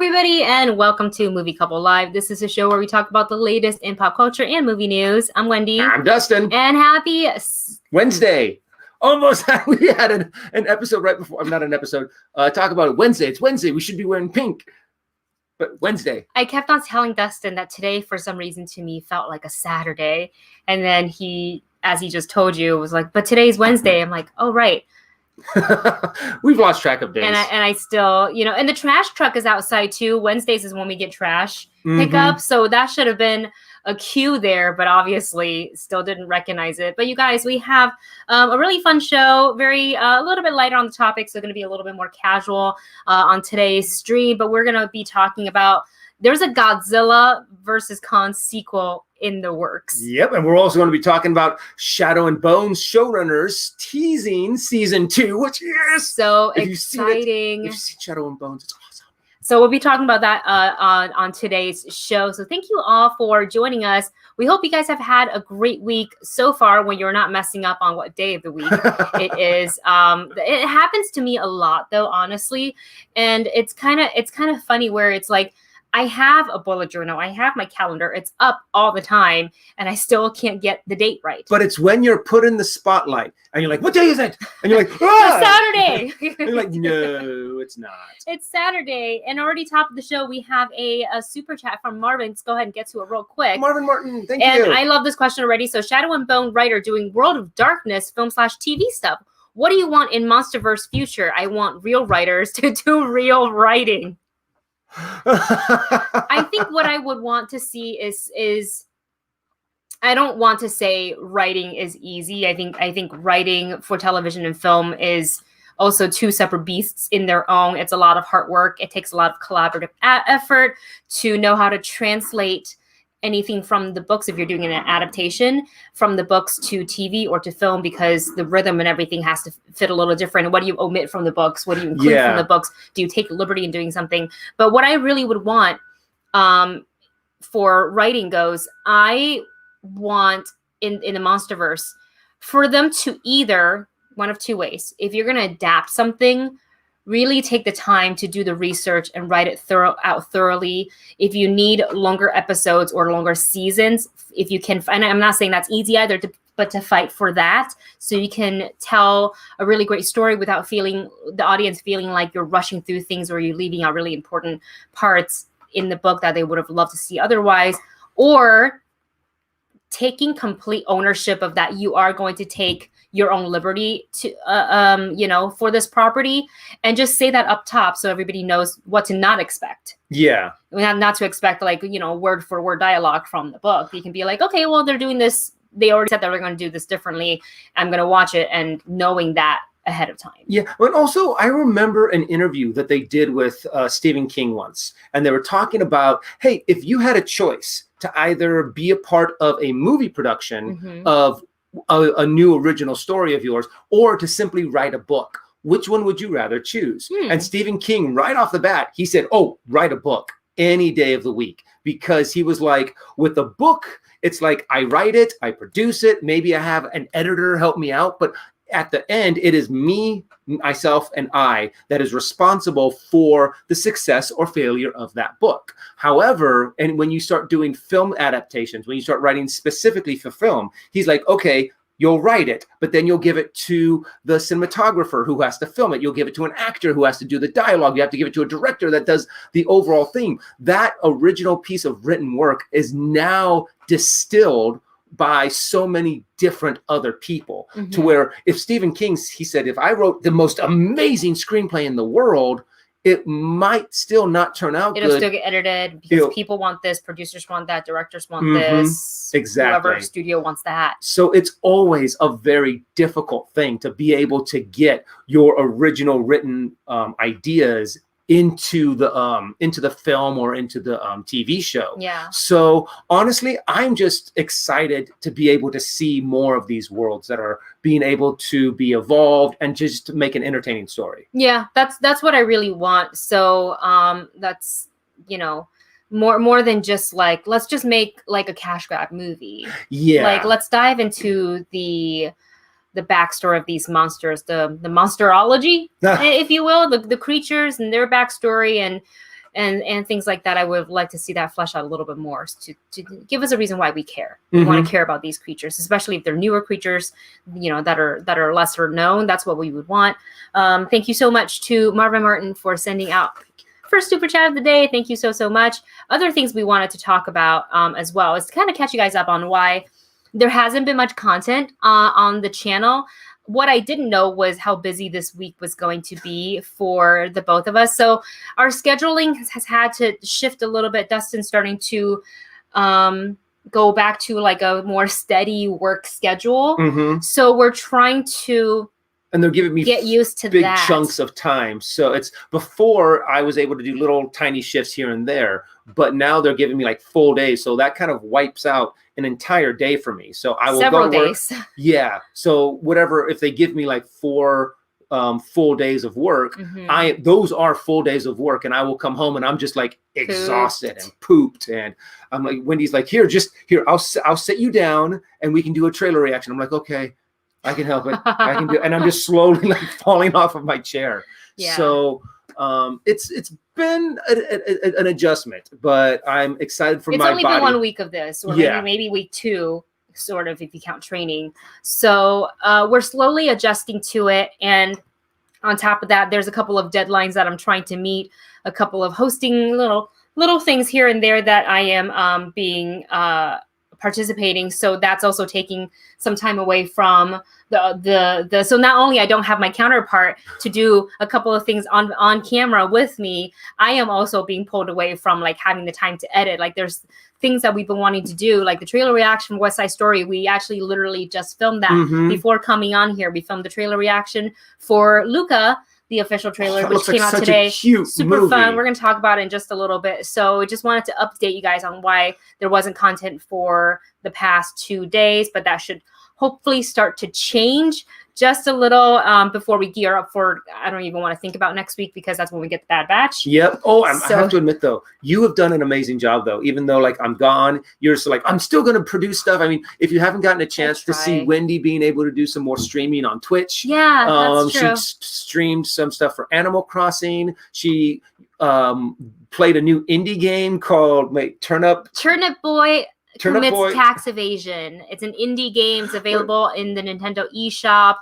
everybody, and welcome to Movie Couple Live. This is a show where we talk about the latest in pop culture and movie news. I'm Wendy. I'm Dustin. And happy Wednesday. Almost we had an episode right before. I'm not an episode. Talk about it. Wednesday. It's Wednesday. We should be wearing pink. But Wednesday. I kept on telling Dustin that today, for some reason, to me felt like a Saturday. And then he, as he just told you, was like, but today's Wednesday. I'm like, oh, right. We've lost track of days. And I still, and the trash truck is outside too. Wednesdays is when we get trash pickup. So that should have been a cue there, but obviously still didn't recognize it. But you guys, we have a really fun show, a little bit lighter on the topic. So going to be a little bit more casual on today's stream. But we're going to be talking about, there's a Godzilla versus Kong sequel in the works. Yep, and we're also going to be talking about Shadow and Bone's Showrunners teasing season 2, which is so exciting. If you've seen Shadow and Bones, it's awesome. So we'll be talking about that on today's show. So thank you all for joining us. We hope you guys have had a great week so far when you're not messing up on what day of the week it is. It happens to me a lot though, honestly. And it's kind of funny where it's like, I have a bullet journal. I have my calendar. It's up all the time, and I still can't get the date right. But it's when you're put in the spotlight, and you're like, what day is it? And you're like, ah! It's Saturday. And you're like, no, it's not. It's Saturday. And already top of the show, we have a super chat from Marvin. Let's go ahead and get to it real quick. Marvin Martin, thank you. And I love this question already. So Shadow and Bone writer doing World of Darkness film/TV stuff. What do you want in Monsterverse future? I want real writers to do real writing. I think what I would want to see is I don't want to say writing is easy. I think writing for television and film is also two separate beasts in their own. It's a lot of hard work. It takes a lot of collaborative effort to know how to translate anything from the books, if you're doing an adaptation, from the books to TV or to film, because the rhythm and everything has to fit a little different. What do you omit from the books? What do you include from the books? Do you take liberty in doing something? But what I really would want for writing goes, I want in the Monsterverse for them to either, one of two ways, if you're going to adapt something, really take the time to do the research and write it out thoroughly. If you need longer episodes or longer seasons, if you can, and I'm not saying that's easy either, but to fight for that, so you can tell a really great story without the audience feeling like you're rushing through things or you're leaving out really important parts in the book that they would have loved to see otherwise, or taking complete ownership of that. You are going to take your own liberty to, for this property, and just say that up top so everybody knows what to not expect. Yeah. Not to expect word for word dialogue from the book. You can be like, okay, well, they're doing this. They already said that they're going to do this differently. I'm going to watch it, and knowing that ahead of time. Yeah, but also I remember an interview that they did with Stephen King once, and they were talking about, hey, if you had a choice to either be a part of a movie production of a new original story of yours, or to simply write a book, which one would you rather choose? And Stephen King, right off the bat, he said, oh, write a book any day of the week, because he was like, with a book, it's like I write it, I produce it, maybe I have an editor help me out, but at the end, it is me, myself, and I that is responsible for the success or failure of that book. However, and when you start doing film adaptations, when you start writing specifically for film, he's like, okay, you'll write it, but then you'll give it to the cinematographer who has to film it. You'll give it to an actor who has to do the dialogue. You have to give it to a director that does the overall thing. That original piece of written work is now distilled by so many different other people, to where if Stephen King, he said, if I wrote the most amazing screenplay in the world, it might still not turn out good. It'll still get edited because people want this, producers want that, directors want this. Exactly. Whoever studio wants that. So it's always a very difficult thing to be able to get your original written ideas into the film or into the TV show. Yeah. So honestly, I'm just excited to be able to see more of these worlds that are being able to be evolved and just to make an entertaining story. Yeah, that's what I really want. So that's more than just like, let's just make like a cash grab movie. Yeah. Like, let's dive into the backstory of these monsters, the monsterology, if you will, the creatures and their backstory, and and things like that. I would like to see that flesh out a little bit more to give us a reason why we care. We want to care about these creatures, especially if they're newer creatures, that are lesser known. That's what we would want. Thank you so much to Marvin Martin for sending out first super chat of the day. Thank you so much. Other things we wanted to talk about as well is to kind of catch you guys up on why there hasn't been much content on the channel. What I didn't know was how busy this week was going to be for the both of us. So our scheduling has had to shift a little bit. Dustin's starting to go back to like a more steady work schedule. So we're trying to and they're giving me get used to big chunks of time. So it's before I was able to do little tiny shifts here and there, but now they're giving me like full days. So that kind of wipes out an entire day for me. So I will several go to work. Days. Yeah. So whatever, if they give me like 4 full days of work, those are full days of work, and I will come home and I'm just like exhausted and pooped. And I'm like, Wendy's like, here, I'll sit you down and we can do a trailer reaction. I'm like, okay, I can help it. I can do it. And I'm just slowly like falling off of my chair. Yeah. So it's been an adjustment, but I'm excited for my body. It's only been 1 week of this, or maybe week 2, sort of, if you count training. So we're slowly adjusting to it. And on top of that, there's a couple of deadlines that I'm trying to meet, a couple of hosting little things here and there that I am being participating. So that's also taking some time away from the so not only I don't have my counterpart to do a couple of things on camera with me, I am also being pulled away from like having the time to edit. Like there's things that we've been wanting to do, like the trailer reaction West Side Story. We actually literally just filmed that before coming on here. We filmed the trailer reaction for Luca, the official trailer, which came out today. Super fun. We're going to talk about it in just a little bit. So I just wanted to update you guys on why there wasn't content for the past 2 days, but that should hopefully start to change just a little before we gear up for, I don't even want to think about next week, because that's when we get the Bad Batch. Yep. Oh, I have to admit though, you have done an amazing job though. Even though like I'm gone, you're still like, I'm still going to produce stuff. I mean, if you haven't gotten a chance to see Wendy being able to do some more streaming on Twitch. Yeah, that's true. She streamed some stuff for Animal Crossing. She played a new indie game called Turnip Boy commits tax evasion. It's an indie game. It's available in the Nintendo eShop.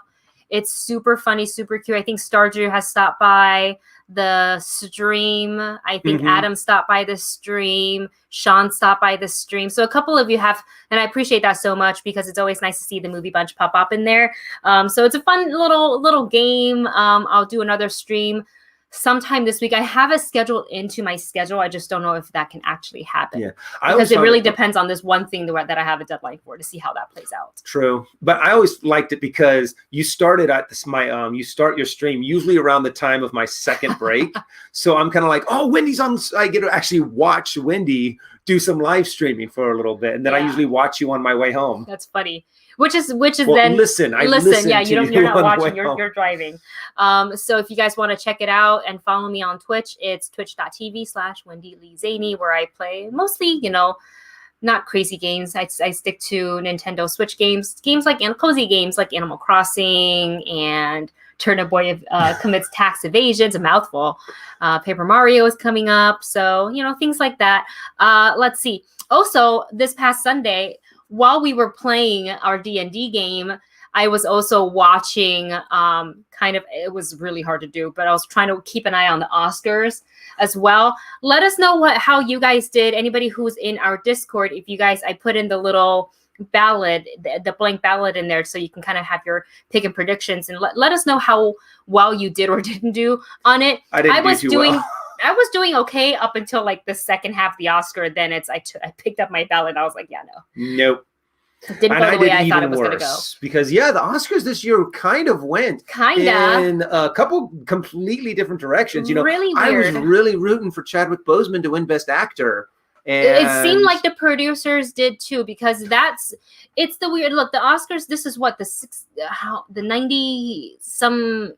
It's super funny, super cute. I think Stardew has stopped by the stream. I think Adam stopped by the stream. Sean stopped by the stream. So a couple of you have, and I appreciate that so much, because it's always nice to see the Movie Bunch pop up in there. So it's a fun little game. I'll do another stream sometime this week. I have it scheduled into my schedule. I just don't know if that can actually happen. Yeah, because it really depends on this one thing that I have a deadline for, to see how that plays out. True, but I always liked it because you started at this. You start your stream usually around the time of my second break, so I'm kind of like, oh, Wendy's on. I get to actually watch Wendy do some live streaming for a little bit, and then I usually watch you on my way home. That's funny. Which is then listen. Yeah, you're not watching. You're driving. So if you guys want to check it out and follow me on Twitch, it's twitch.tv/Wendy Lee Zaney, where I play mostly, not crazy games. I stick to Nintendo Switch games like cozy games like Animal Crossing and Turnip Boy commits tax evasion. It's a mouthful. Paper Mario is coming up, so things like that. Let's see. Also, this past Sunday, while we were playing our D&D game, I was also watching it was really hard to do, but I was trying to keep an eye on the Oscars as well. Let us know how you guys did. Anybody who's in our Discord, if you guys, I put in the little ballot, the blank ballot in there, so you can kind of have your pick and predictions, and let us know how well you did or didn't do on it. I was doing okay up until like the second half of the Oscar. Then I picked up my ballot and I was like, nope. Didn't go the way I thought it was going to go. Because the Oscars this year kind of went in a couple completely different directions. Really weird. I was really rooting for Chadwick Boseman to win Best Actor. And it seemed like the producers did too, because it's the weird look. The Oscars, this is what the 90 some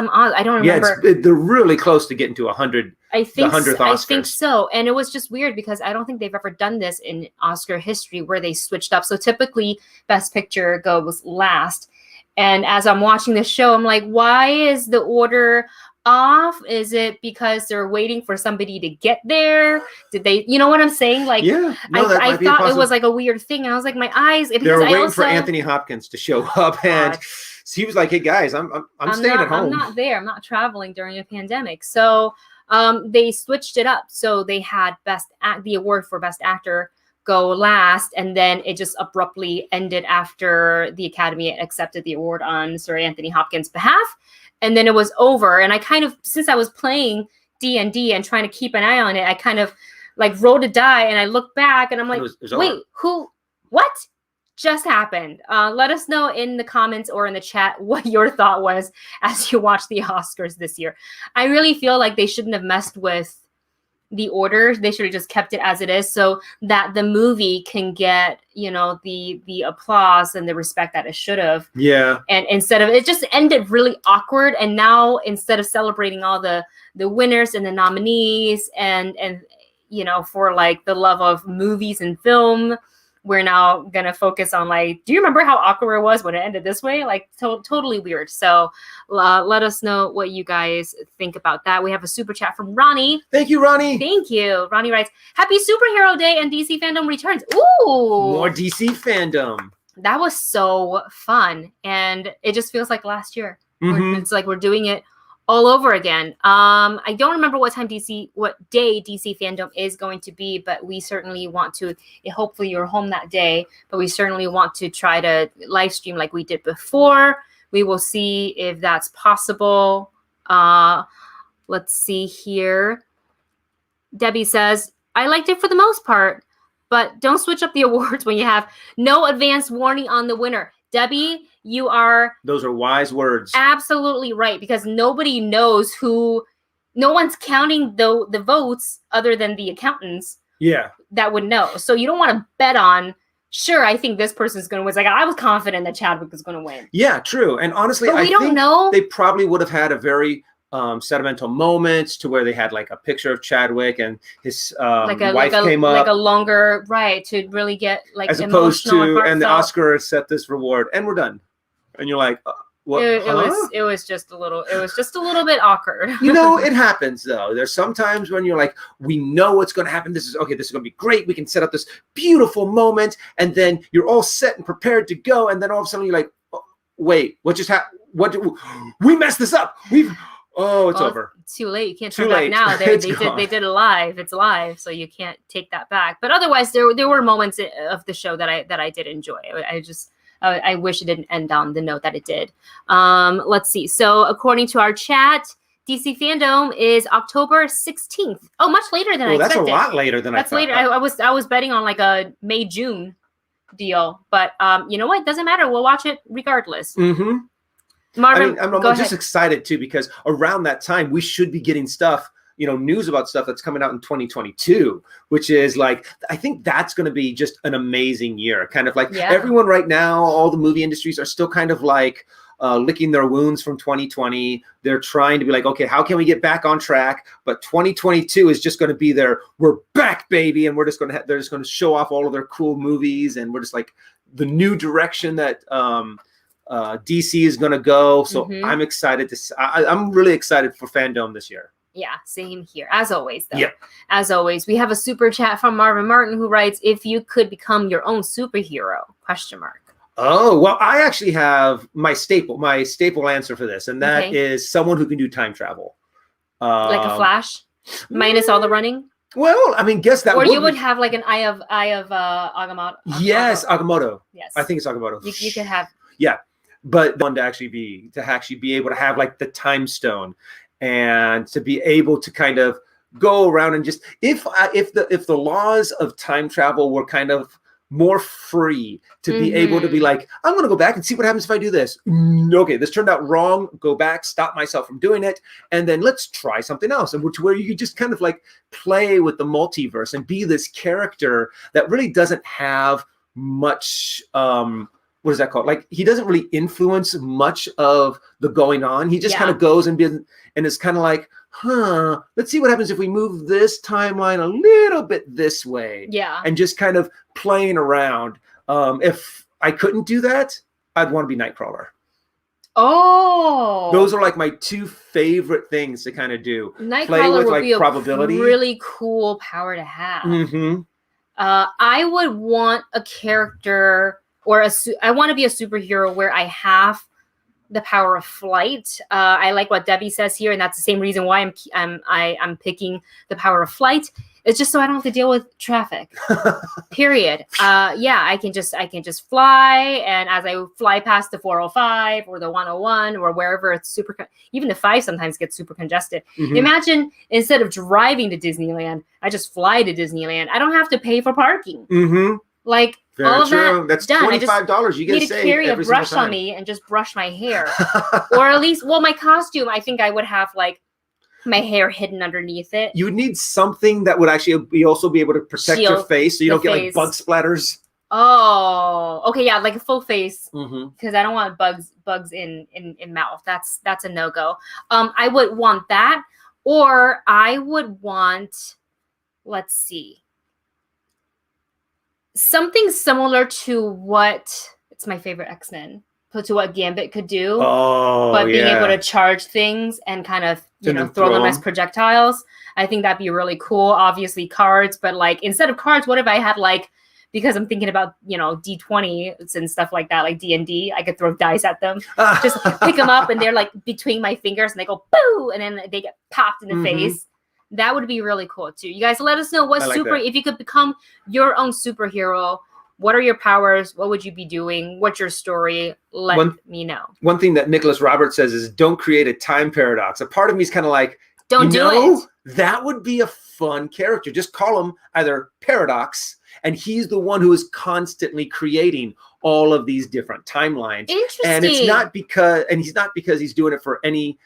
odds. I don't remember. Yeah, they're really close to getting to 100. I think the 100th Oscars. I think so. And it was just weird because I don't think they've ever done this in Oscar history where they switched up. So typically Best Picture goes last. And as I'm watching the show, I'm like, why is the order off? Is it because they're waiting for somebody to get there? Did they, you know what I'm saying? Like, yeah, no, that I might be a thought it was possible. like a weird thing. And I was like, my eyes. They were waiting for Anthony Hopkins to show up, and he was like, "Hey guys, I'm staying at home. I'm not there. I'm not traveling during a pandemic." So they switched it up. So they had the award for best actor go last, and then it just abruptly ended after the Academy accepted the award on Sir Anthony Hopkins' behalf, and then it was over. And I kind of, since I was playing D&D and trying to keep an eye on it, I kind of like rolled a die, and I looked back, and I'm like, it was wait, what just happened? Let us know in the comments or in the chat what your thought was as you watched the Oscars this year. I really feel like they shouldn't have messed with the order. They should have just kept it as it is, so that the movie can get, you know, the applause and the respect that it should have. Yeah. And instead of, it just ended really awkward. And now instead of celebrating all the winners and the nominees and you know, for like the love of movies and film, we're now gonna focus on like, do you remember how awkward it was when it ended this way? Like totally weird. So let us know what you guys think about that. We have a super chat from Ronnie. Thank you, Ronnie. Thank you. Ronnie writes, "Happy Superhero Day and DC Fandom returns." Ooh, more DC fandom. That was so fun, and it just feels like last year. Mm-hmm. It's like we're doing it all over again. I don't remember what day DC Fandom is going to be, but we certainly want to, hopefully you're home that day, but we certainly want to try to live stream like we did before. We will see if that's possible. Let's see here. Debbie says, "I liked it for the most part, but don't switch up the awards when you have no advance warning on the winner." Debbie, those are wise words. Absolutely right, because nobody knows no one's counting the votes other than the accountants. Yeah. That would know. So you don't want to bet on, sure, I think this person's going to win. It's like, I was confident that Chadwick was going to win. Yeah, true. And honestly, but we don't know. They probably would have had a very sentimental moments to where they had like a picture of Chadwick and his wife came up, like a longer, right, to really get like as opposed to, and the Oscar set this reward and we're done, and you're like, what? It was just a little bit awkward. You know, it happens though. There's sometimes when you're like, we know what's going to happen. This is going to be great. We can set up this beautiful moment, and then you're all set and prepared to go, and then all of a sudden you're like, oh, wait, what just happened? We messed this up. It's over. It's too late. You can't turn back now. They did it live. It's live, so you can't take that back. But otherwise, there were moments of the show that I did enjoy. I wish it didn't end on the note that it did. Let's see. So according to our chat, DC Fandom is October 16th. Oh, much later than I expected. That's a lot later than I thought. That's later. I was betting on like a May-June deal, but you know what? It doesn't matter. We'll watch it regardless. Mm-hmm. Marvin, I'm just excited too, because around that time we should be getting stuff, news about stuff that's coming out in 2022, which is like, I think that's going to be just an amazing year. Kind of like everyone right now, all the movie industries are still kind of like licking their wounds from 2020. They're trying to be like, okay, how can we get back on track? But 2022 is just going to be we're back, baby. And they're just going to show off all of their cool movies. And we're just like the new direction that, DC is going to go. So I'm excited I'm really excited for Fandom this year. Yeah, same here. As always, though. Yep. As always, we have a super chat from Marvin Martin who writes, "If you could become your own superhero, ? Oh, well, I actually have my staple answer for this. And that is someone who can do time travel. Like a Flash? Minus all the running? Well, I mean, guess that you would have like an eye of Agamotto. Yes, Agamotto. Yes. I think it's Agamotto. You could have. Yeah. But one to actually be able to have like the time stone and to be able to kind of go around and just, if the laws of time travel were kind of more free to be able to be like, I'm going to go back and see what happens if I do this. Okay, this turned out wrong. Go back, stop myself from doing it. And then let's try something else. And to where you could just kind of like play with the multiverse and be this character that really doesn't have much, what is that called? Like, he doesn't really influence much of the going on. He just kind of goes and it's kind of like, let's see what happens if we move this timeline a little bit this way. Yeah. And just kind of playing around. If I couldn't do that, I'd want to be Nightcrawler. Oh, those are like my two favorite things to kind of do. Nightcrawler Play with would like be a probability. really cool power to have. Mm-hmm. I would want a character or I want to be a superhero where I have the power of flight. I like what Debbie says here, and that's the same reason why I'm picking the power of flight. It's just so I don't have to deal with traffic. Period. Yeah, I can just fly, and as I fly past the 405 or the 101 or wherever it's even the 5 sometimes gets super congested. Mm-hmm. Imagine instead of driving to Disneyland, I just fly to Disneyland. I don't have to pay for parking. Mm-hmm. Like Very all of true. that That's done. $25 you get need to carry a brush on me and just brush my hair, or at least, well, my costume. I think I would have like my hair hidden underneath it. You would need something that would actually also be able to protect your face, so you don't get like bug splatters. Oh, okay, yeah, like a full face, because I don't want bugs in mouth. That's a no-go. I would want that, or I would want, let's see, something similar to what, it's my favorite X-Men, to what Gambit could do, but being able to charge things and kind of, throw them as projectiles. I think that'd be really cool. Obviously cards, but like instead of cards, what if I had like, because I'm thinking about, D20s and stuff like that, like D&D, I could throw dice at them, just pick them up and they're like between my fingers and they go boo, and then they get popped in the face. That would be really cool too. You guys let us know what if you could become your own superhero, what are your powers? What would you be doing? What's your story? Let me know. One thing that Nicholas Roberts says is don't create a time paradox. A part of me is kind of like, don't do it. That would be a fun character. Just call him either Paradox, and he's the one who is constantly creating all of these different timelines. Interesting. And it's not because he's doing it for any,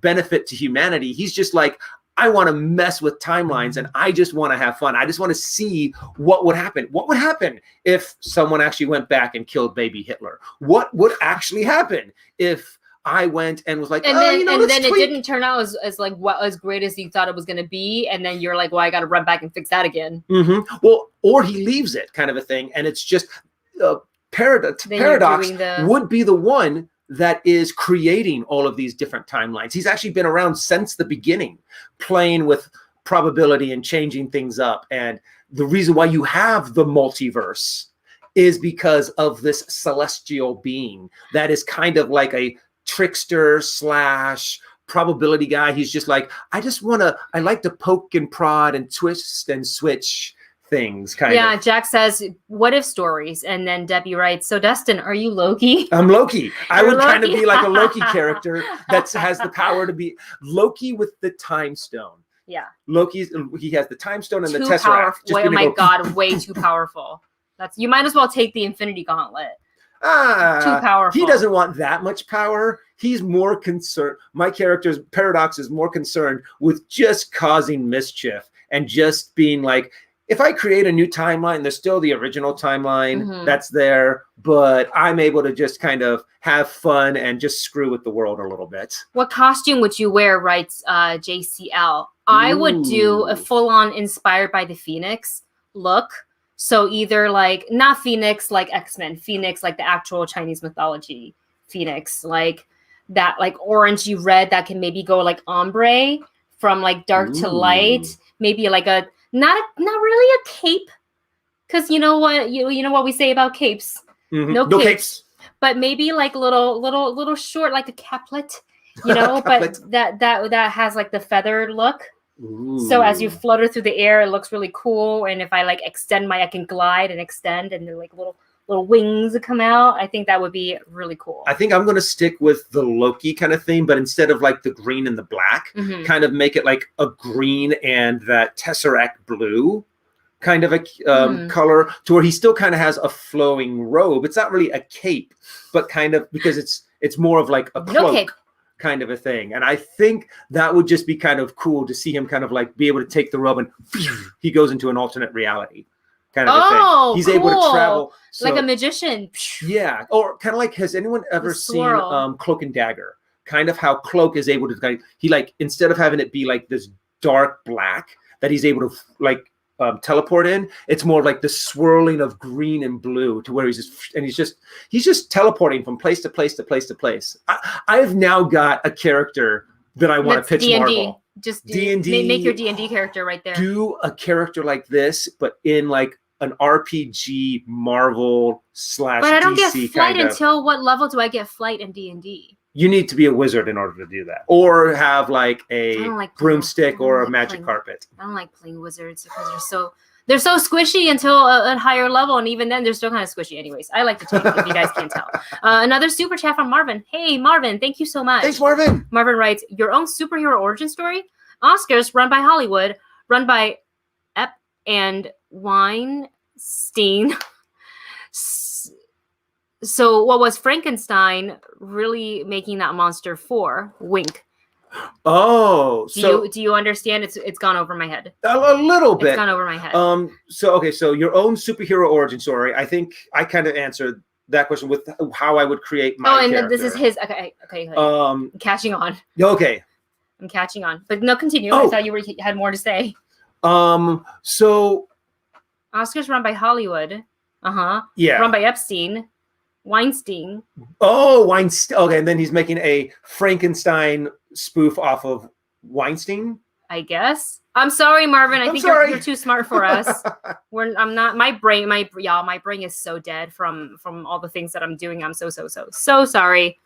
benefit to humanity. He's just like, I want to mess with timelines and I just want to have fun. I just want to see what would happen. What would happen if someone actually went back and killed baby Hitler? What would actually happen if I went and was like, and then it didn't turn out as great as you thought it was going to be. And then you're like, well, I got to run back and fix that again. Well, or he leaves it kind of a thing. And it's just Paradox would be the one that is creating all of these different timelines. He's actually been around since the beginning, playing with probability and changing things up. And the reason why you have the multiverse is because of this celestial being that is kind of like a trickster / probability guy. He's just like, I like to poke and prod and twist and switch things, kind of. Yeah, Jack says, what if stories? And then Debbie writes, so Dustin, are you Loki? I'm Loki. I would kind of be like a Loki character that has the power to be Loki with the time stone. Yeah. He has the time stone and the Tesseract. Powerful. Oh my God, way too powerful. You might as well take the Infinity Gauntlet. Too powerful. He doesn't want that much power. He's more concerned. My character's Paradox is more concerned with just causing mischief and just being like, if I create a new timeline, there's still the original timeline that's there, but I'm able to just kind of have fun and just screw with the world a little bit. What costume would you wear, writes JCL? I would do a full-on inspired by the Phoenix look. So either like, not Phoenix like X-Men, Phoenix like the actual Chinese mythology Phoenix, like that like orangey red that can maybe go like ombre from like dark to light, maybe like a, not really a cape, because you know what we say about capes. No capes. But maybe like little short, like a caplet, but that has like the feathered look. Ooh. So as you flutter through the air, it looks really cool. And if I like I can glide and extend, and then like little wings that come out. I think that would be really cool. I think I'm going to stick with the Loki kind of theme, but instead of like the green and the black, kind of make it like a green and that Tesseract blue kind of a color, to where he still kind of has a flowing robe. It's not really a cape, but kind of, because it's more of like a cloak kind of a thing. And I think that would just be kind of cool to see him kind of like be able to take the robe and he goes into an alternate reality. Kind of a thing. He's able to travel like a magician. Yeah, or kind of like, has anyone ever seen Cloak and Dagger? Kind of how Cloak is able to he like, instead of having it be like this dark black, that he's able to like teleport in. It's more like the swirling of green and blue to where he's just teleporting from place to place to place to place. I've now got a character that I want to pitch D&D. Marvel. Just D&D. Make your D&D character right there. Do a character like this, but in like an RPG Marvel / But I don't DC get flight kind of. until what level do I get flight in D&D? You need to be a wizard in order to do that, or have like a broomstick or a magic carpet. I don't like playing wizards because they're so squishy until a higher level, and even then they're still kind of squishy. Anyways, I like to tank if you guys can't tell. Another super chat from Marvin. Hey Marvin, thank you so much. Thanks, Marvin. Marvin writes, your own superhero origin story? Oscars run by Hollywood, run by Epp and Weinstein. So what was Frankenstein really making that monster for? Wink. Oh, do you understand? It's gone over my head. A little bit. It's gone over my head. So your own superhero origin story. I think I kind of answered that question with how I would create my character. And this is his. Okay. I'm catching on. Okay. I'm catching on, but no, continue. Oh. I thought you had more to say. So Oscars run by Hollywood. Yeah. Run by Weinstein. Oh, Weinstein. Okay, and then he's making a Frankenstein spoof off of Weinstein. I guess. I'm sorry, Marvin. I think you're too smart for us. I'm not. My brain is so dead from all the things that I'm doing. I'm so sorry.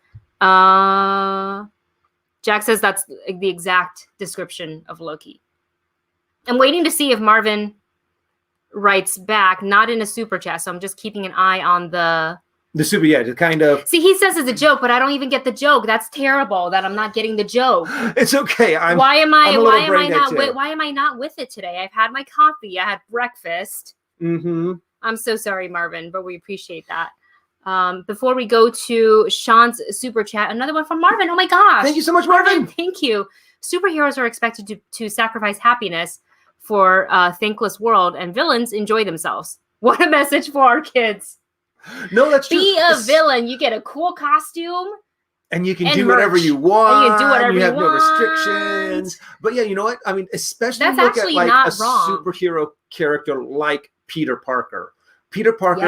Jack says that's the exact description of Loki. I'm waiting to see if Marvin writes back, not in a super chat. So I'm just keeping an eye on the super, to kind of see. He says it's a joke, but I don't even get the joke. That's terrible that I'm not getting the joke. It's okay. Why am I not with it today? I've had my coffee. I had breakfast. Mm-hmm. I'm so sorry, Marvin, but we appreciate that. Before we go to Sean's super chat, another one from Marvin. Oh my gosh. Thank you so much, Marvin. Thank you. Superheroes are expected to sacrifice happiness for a thankless world, and villains enjoy themselves. What a message for our kids. No, that's true. Be a villain. You get a cool costume. And you can do whatever you want. You can do whatever you have want. No restrictions. But yeah, you know what? I mean, especially that's look at like a wrong. Superhero character like Peter Parker. Peter Parker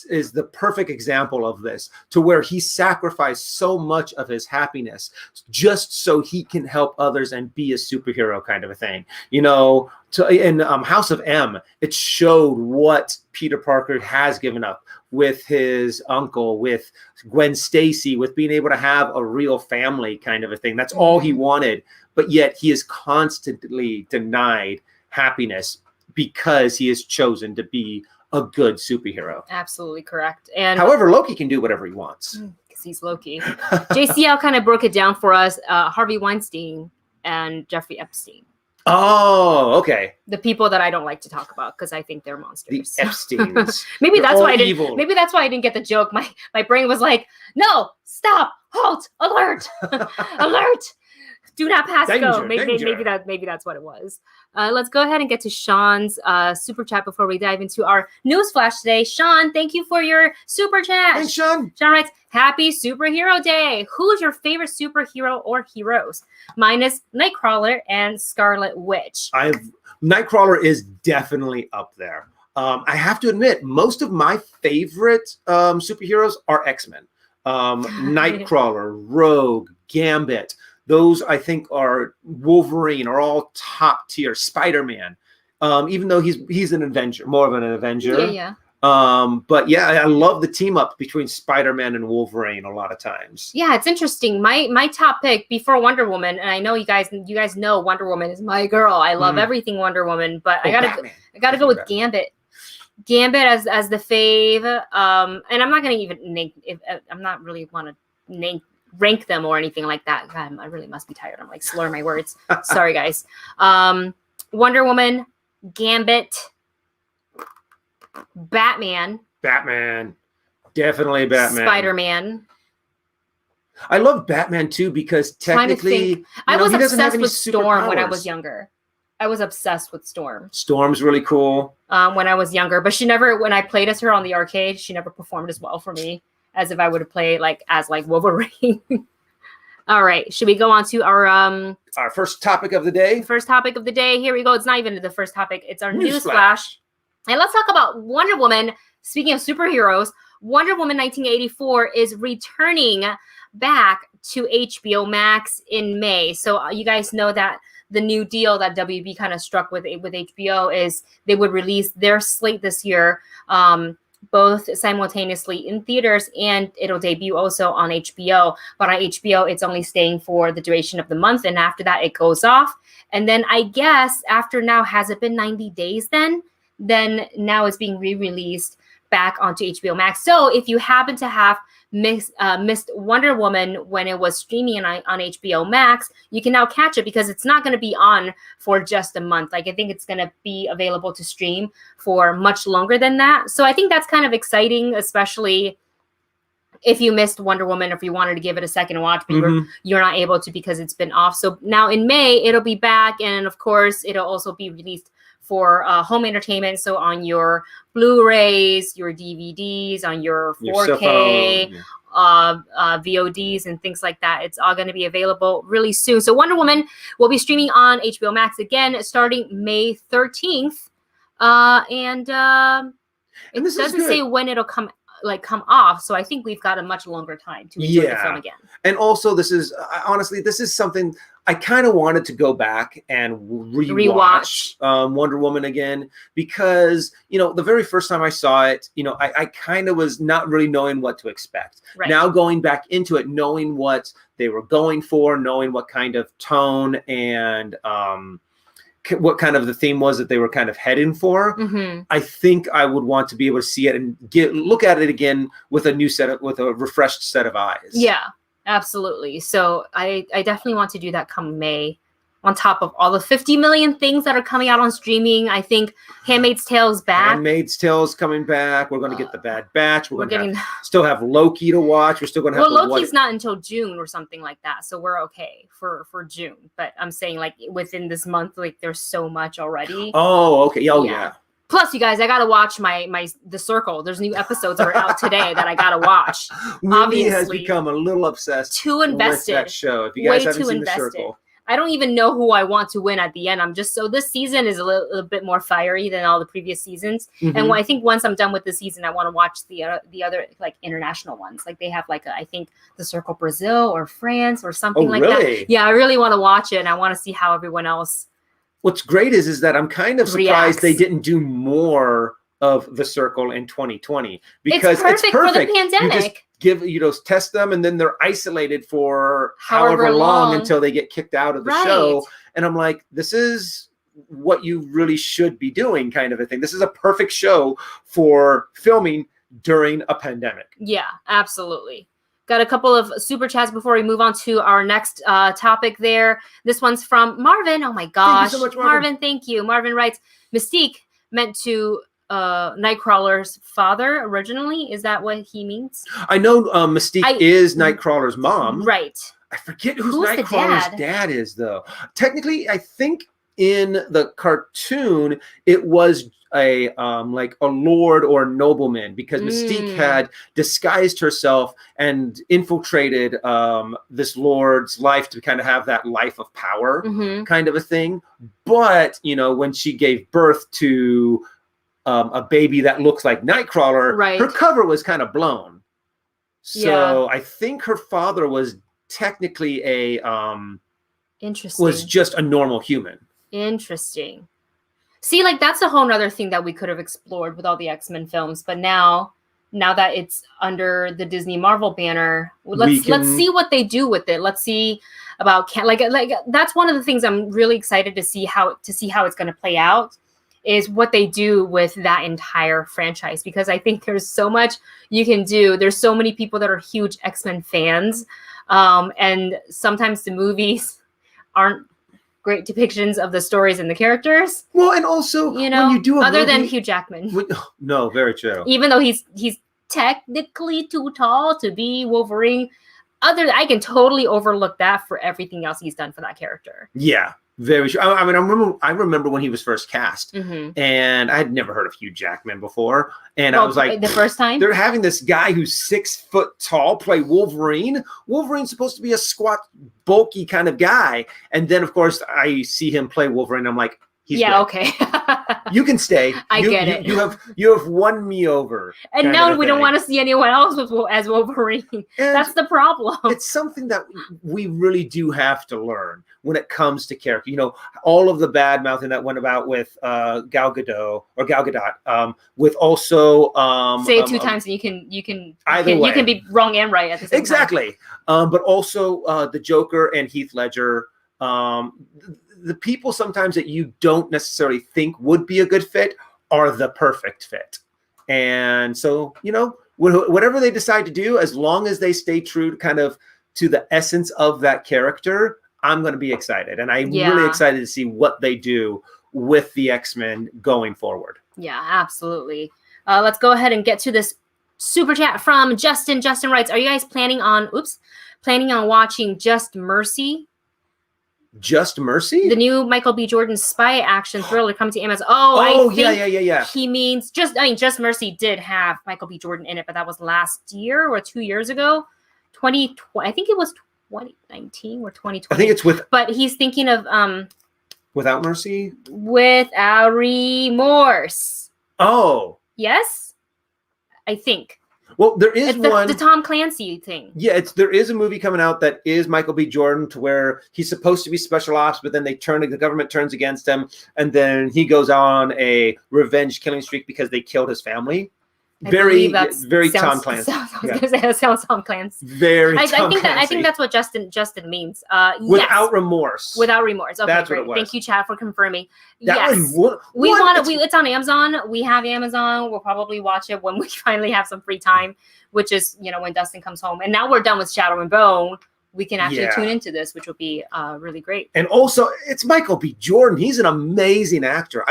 is the perfect example of this, to where he sacrificed so much of his happiness just so he can help others and be a superhero kind of a thing. You know, in House of M, it showed what Peter Parker has given up with his uncle, with Gwen Stacy, with being able to have a real family kind of a thing. That's all he wanted. But yet he is constantly denied happiness because he has chosen to be a good superhero. Absolutely correct. And however, Loki can do whatever he wants. Because he's Loki. JCL kind of broke it down for us. Harvey Weinstein and Jeffrey Epstein. Oh, okay. The people that I don't like to talk about because I think they're monsters. The Epsteins. Maybe that's why I didn't. Maybe that's why I didn't get the joke. My brain was like, no, stop, halt, alert, alert. Do not pass go. Maybe that's what it was. Let's go ahead and get to Sean's super chat before we dive into our news flash today. Sean, thank you for your super chat. Thanks, Sean. Sean writes, happy superhero day. Who's your favorite superhero or heroes? Mine is Nightcrawler and Scarlet Witch. Nightcrawler is definitely up there. I have to admit, most of my favorite superheroes are X-Men. Nightcrawler, Rogue, Gambit. Those, I think, are Wolverine, are all top tier. Spider-Man, even though he's an Avenger, more of an Avenger. Yeah. But yeah, I love the team up between Spider-Man and Wolverine a lot of times. Yeah, it's interesting. My top pick before Wonder Woman, and I know you guys know Wonder Woman is my girl. I love everything Wonder Woman, but I gotta go with Gambit. Gambit as the fave. And I'm not gonna even name. I'm not really want to rank them or anything like that. God, I really must be tired. I'm like slurring my words. Sorry, guys. Wonder Woman, Gambit, Batman, definitely Batman. Spider-Man. I love Batman too because technically I was obsessed with Storm when I was younger. I was obsessed with Storm. Storm's really cool. When I was younger, but when I played as her on the arcade, she never performed as well for me as if I would have played as Wolverine. All right. Should we go on to our first topic of the day? First topic of the day. Here we go. It's not even the first topic. It's our news Newsflash. flash. And let's talk about Wonder Woman. Speaking of superheroes, Wonder Woman 1984 is returning back to HBO Max in May. So you guys know that the new deal that WB kind of struck with HBO is they would release their slate this year, both simultaneously in theaters, and it'll debut also on HBO. But on HBO, it's only staying for the duration of the month, and after that, it goes off. And then I guess after now, has it been 90 days then? Then now it's being re-released back onto HBO Max. So if you happen to have missed Wonder Woman when it was streaming on HBO Max, you can now catch it because it's not going to be on for just a month. Like I think it's going to be available to stream for much longer than that. So I think that's kind of exciting, especially if you missed Wonder Woman, or if you wanted to give it a second watch, but you're not able to because it's been off. So now in May, it'll be back. And of course, it'll also be released for home entertainment. So on your Blu-rays, your DVDs, on your 4K, VODs and things like that. It's all going to be available really soon. So Wonder Woman will be streaming on HBO Max again starting May 13th. And it doesn't say when it'll come off. So I think we've got a much longer time to enjoy the film again. And also this is honestly, this is something I kind of wanted to go back and rewatch Wonder Woman again, because, the very first time I saw it, I kind of was not really knowing what to expect. Right. Now going back into it, knowing what they were going for, knowing what kind of tone and what kind of the theme was that they were kind of heading for, I think I would want to be able to see it and look at it again with a refreshed set of eyes. Yeah, absolutely. So I definitely want to do that come May. On top of all the 50 million things that are coming out on streaming, I think Handmaid's Tale is back. Handmaid's Tale is coming back. We're going to get The Bad Batch. We're going to still have Loki to watch. We're still going to have. Well, Loki's not until June or something like that, so we're okay for June. But I'm saying within this month, there's so much already. Oh, okay. Oh, yeah. Plus, you guys, I gotta watch my The Circle. There's new episodes that are out today that I gotta watch. Obviously, has become a little obsessed. Too invested. With that show. If you guys haven't seen The Circle. I don't even know who I want to win at the end. This season is a little bit more fiery than all the previous seasons. And I think once I'm done with the season, I want to watch the other international ones. They have I think The Circle Brazil or France or something that. Yeah, I really want to watch it, and I want to see how everyone else. What's great is that I'm kind of surprised they didn't do more of The Circle in 2020, because it's perfect for the pandemic. You just test them, and then they're isolated for however long until they get kicked out of the show. And I'm like, this is what you really should be doing, kind of a thing. This is a perfect show for filming during a pandemic. Yeah, absolutely. Got a couple of super chats before we move on to our next topic there. This one's from Marvin. Oh my gosh. Thank you so much, Marvin. Thank you. Marvin writes, Mystique meant to Nightcrawler's father originally. Is that what he means? I know Mystique is Nightcrawler's mom. Right. I forget who's Nightcrawler's dad is, though. Technically, I think in the cartoon, it was a lord or nobleman, because Mystique had disguised herself and infiltrated this lord's life to kind of have that life of power kind of a thing. But, when she gave birth to a baby that looks like Nightcrawler, her cover was kind of blown. So I think her father was technically was just a normal human. Interesting. See, that's a whole nother thing that we could have explored with all the X-Men films, but now that it's under the Disney Marvel banner, let's see what they do with it. Let's see about that's one of the things I'm really excited to see how it's going to play out, is what they do with that entire franchise, because I think there's so much you can do. There's so many people that are huge X-Men fans, and sometimes the movies aren't great depictions of the stories and the characters. Well, and also, when you do a movie, than Hugh Jackman. No, very true. Even though he's technically too tall to be Wolverine, I can totally overlook that for everything else he's done for that character. Yeah, very sure. I mean, I remember when he was first cast, and I had never heard of Hugh Jackman before, and I was like, the first time they're having this guy who's 6 foot tall play Wolverine. Wolverine's supposed to be a squat, bulky kind of guy, and then of course I see him play Wolverine. And I'm like, he's yeah, great. okay. You can stay. I get it. You have won me over. And now we don't want to see anyone else as Wolverine. And that's the problem. It's something that we really do have to learn when it comes to character. You know, all of the bad mouthing that went about with Gal Gadot, with also say it 2 times and you can either way. You can be wrong and right at the same time. Exactly. But also the Joker and Heath Ledger. The people sometimes that you don't necessarily think would be a good fit are the perfect fit. And so, you know, whatever they decide to do, as long as they stay true to the essence of that character, I'm going to be excited. And I'm really excited to see what they do with the X-Men going forward. Yeah, absolutely. Let's go ahead and get to this super chat from Justin. Justin writes, are you guys planning on watching Just Mercy? Just Mercy? The new Michael B. Jordan spy action thriller coming to Amazon. Yeah. He means Just Mercy did have Michael B. Jordan in it, but that was last year or 2 years ago. 2020, I think it was 2019 or 2020. I think it's but he's thinking of Without Mercy? Without Remorse. Oh. Yes? I think. Well, there is the Tom Clancy thing. Yeah, there is a movie coming out that is Michael B. Jordan, to where he's supposed to be special ops, but then the government turns against him, and then he goes on a revenge killing streak because they killed his family. Very Tom Clancy. That sounds Tom Clancy. Very. I think that's what Justin means. Without remorse. Without remorse. Okay, that's great. What it was. Thank you, Chad, for confirming. It's on Amazon. We have Amazon. We'll probably watch it when we finally have some free time, which is when Dustin comes home. And now we're done with Shadow and Bone. We can actually tune into this, which will be really great. And also, it's Michael B. Jordan. He's an amazing actor.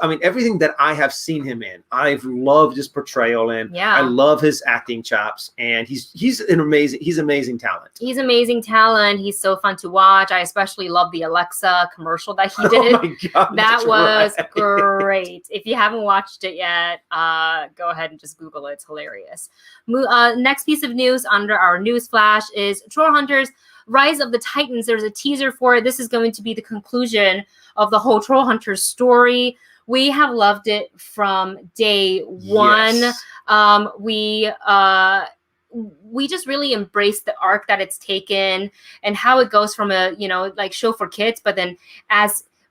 Everything that I have seen him in, I've loved his portrayal in. Yeah. I love his acting chops, and he's amazing talent. He's amazing talent. He's so fun to watch. I especially love the Alexa commercial that he did. Oh my God, that was great. If you haven't watched it yet, go ahead and just Google it. It's hilarious. Next piece of news under our news flash is Trollhunters Rise of the Titans. There's a teaser for it. This is going to be the conclusion of the whole Trollhunters story. We have loved it from day one. Yes. We just really embrace the arc that it's taken and how it goes from a show for kids, but then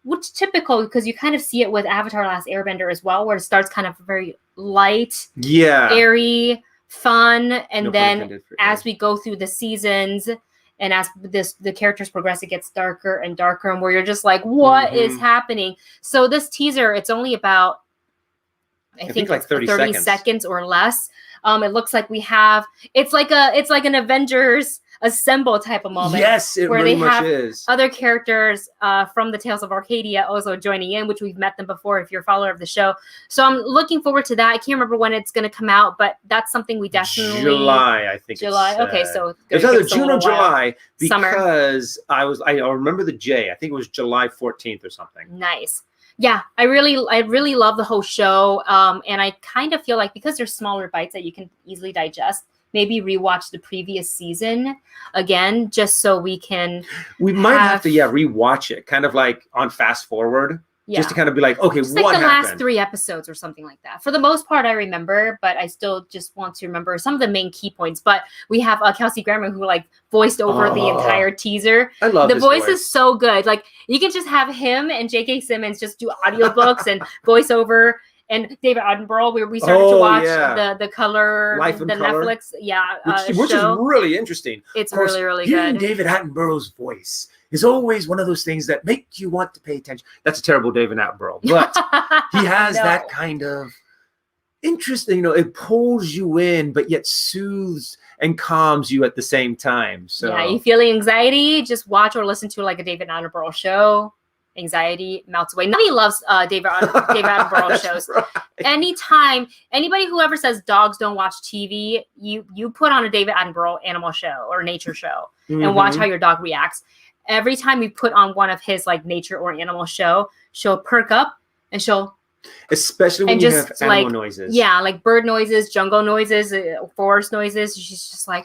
which typical, because you kind of see it with Avatar: Last Airbender as well, where it starts kind of very light, airy, fun, and then as we go through the seasons and as the characters progress, it gets darker and darker, and where you're just like, what is happening? So this teaser, it's only about I think like 30 seconds or less. It looks like we have it's like an Avengers Assemble type of moment. Yes, it where really they much have is. Other characters from the Tales of Arcadia also joining in, which we've met them before if you're a follower of the show. So I'm looking forward to that. I can't remember when it's going to come out, but that's something we definitely July, I think. July. Okay, so it's either June or July because summer. I remember the J. I think it was July 14th or something. Nice. Yeah, I really love the whole show. And I kind of feel like because there's smaller bites that you can easily digest, maybe rewatch the previous season again, just so we might have to rewatch it, kind of like on fast forward. Yeah. Just to kind of be like, okay, just what like the happened? last 3 episodes or something like that. For the most part, I remember, but I still just want to remember some of the main key points. But we have Kelsey Grammer who voiced over the entire teaser. I love the voice is so good. Like you can just have him and J.K. Simmons just do audiobooks and voiceover. And David Attenborough, we started to watch the Color, Life in the Color. Netflix, which is really interesting. It's really, really hearing good. David Attenborough's voice is always one of those things that make you want to pay attention. That's a terrible David Attenborough, but he has that kind of interesting. It pulls you in, but yet soothes and calms you at the same time. So yeah, you feeling anxiety? Just watch or listen to a David Attenborough show. anxiety melts away. Nobody loves David Attenborough shows. Right. Anytime, anybody who ever says dogs don't watch TV, you put on a David Attenborough animal show or nature show and watch how your dog reacts. Every time we put on one of his like nature or animal show, she'll perk up and she'll, especially when you have animal noises. Yeah, like bird noises, jungle noises, forest noises. She's just like,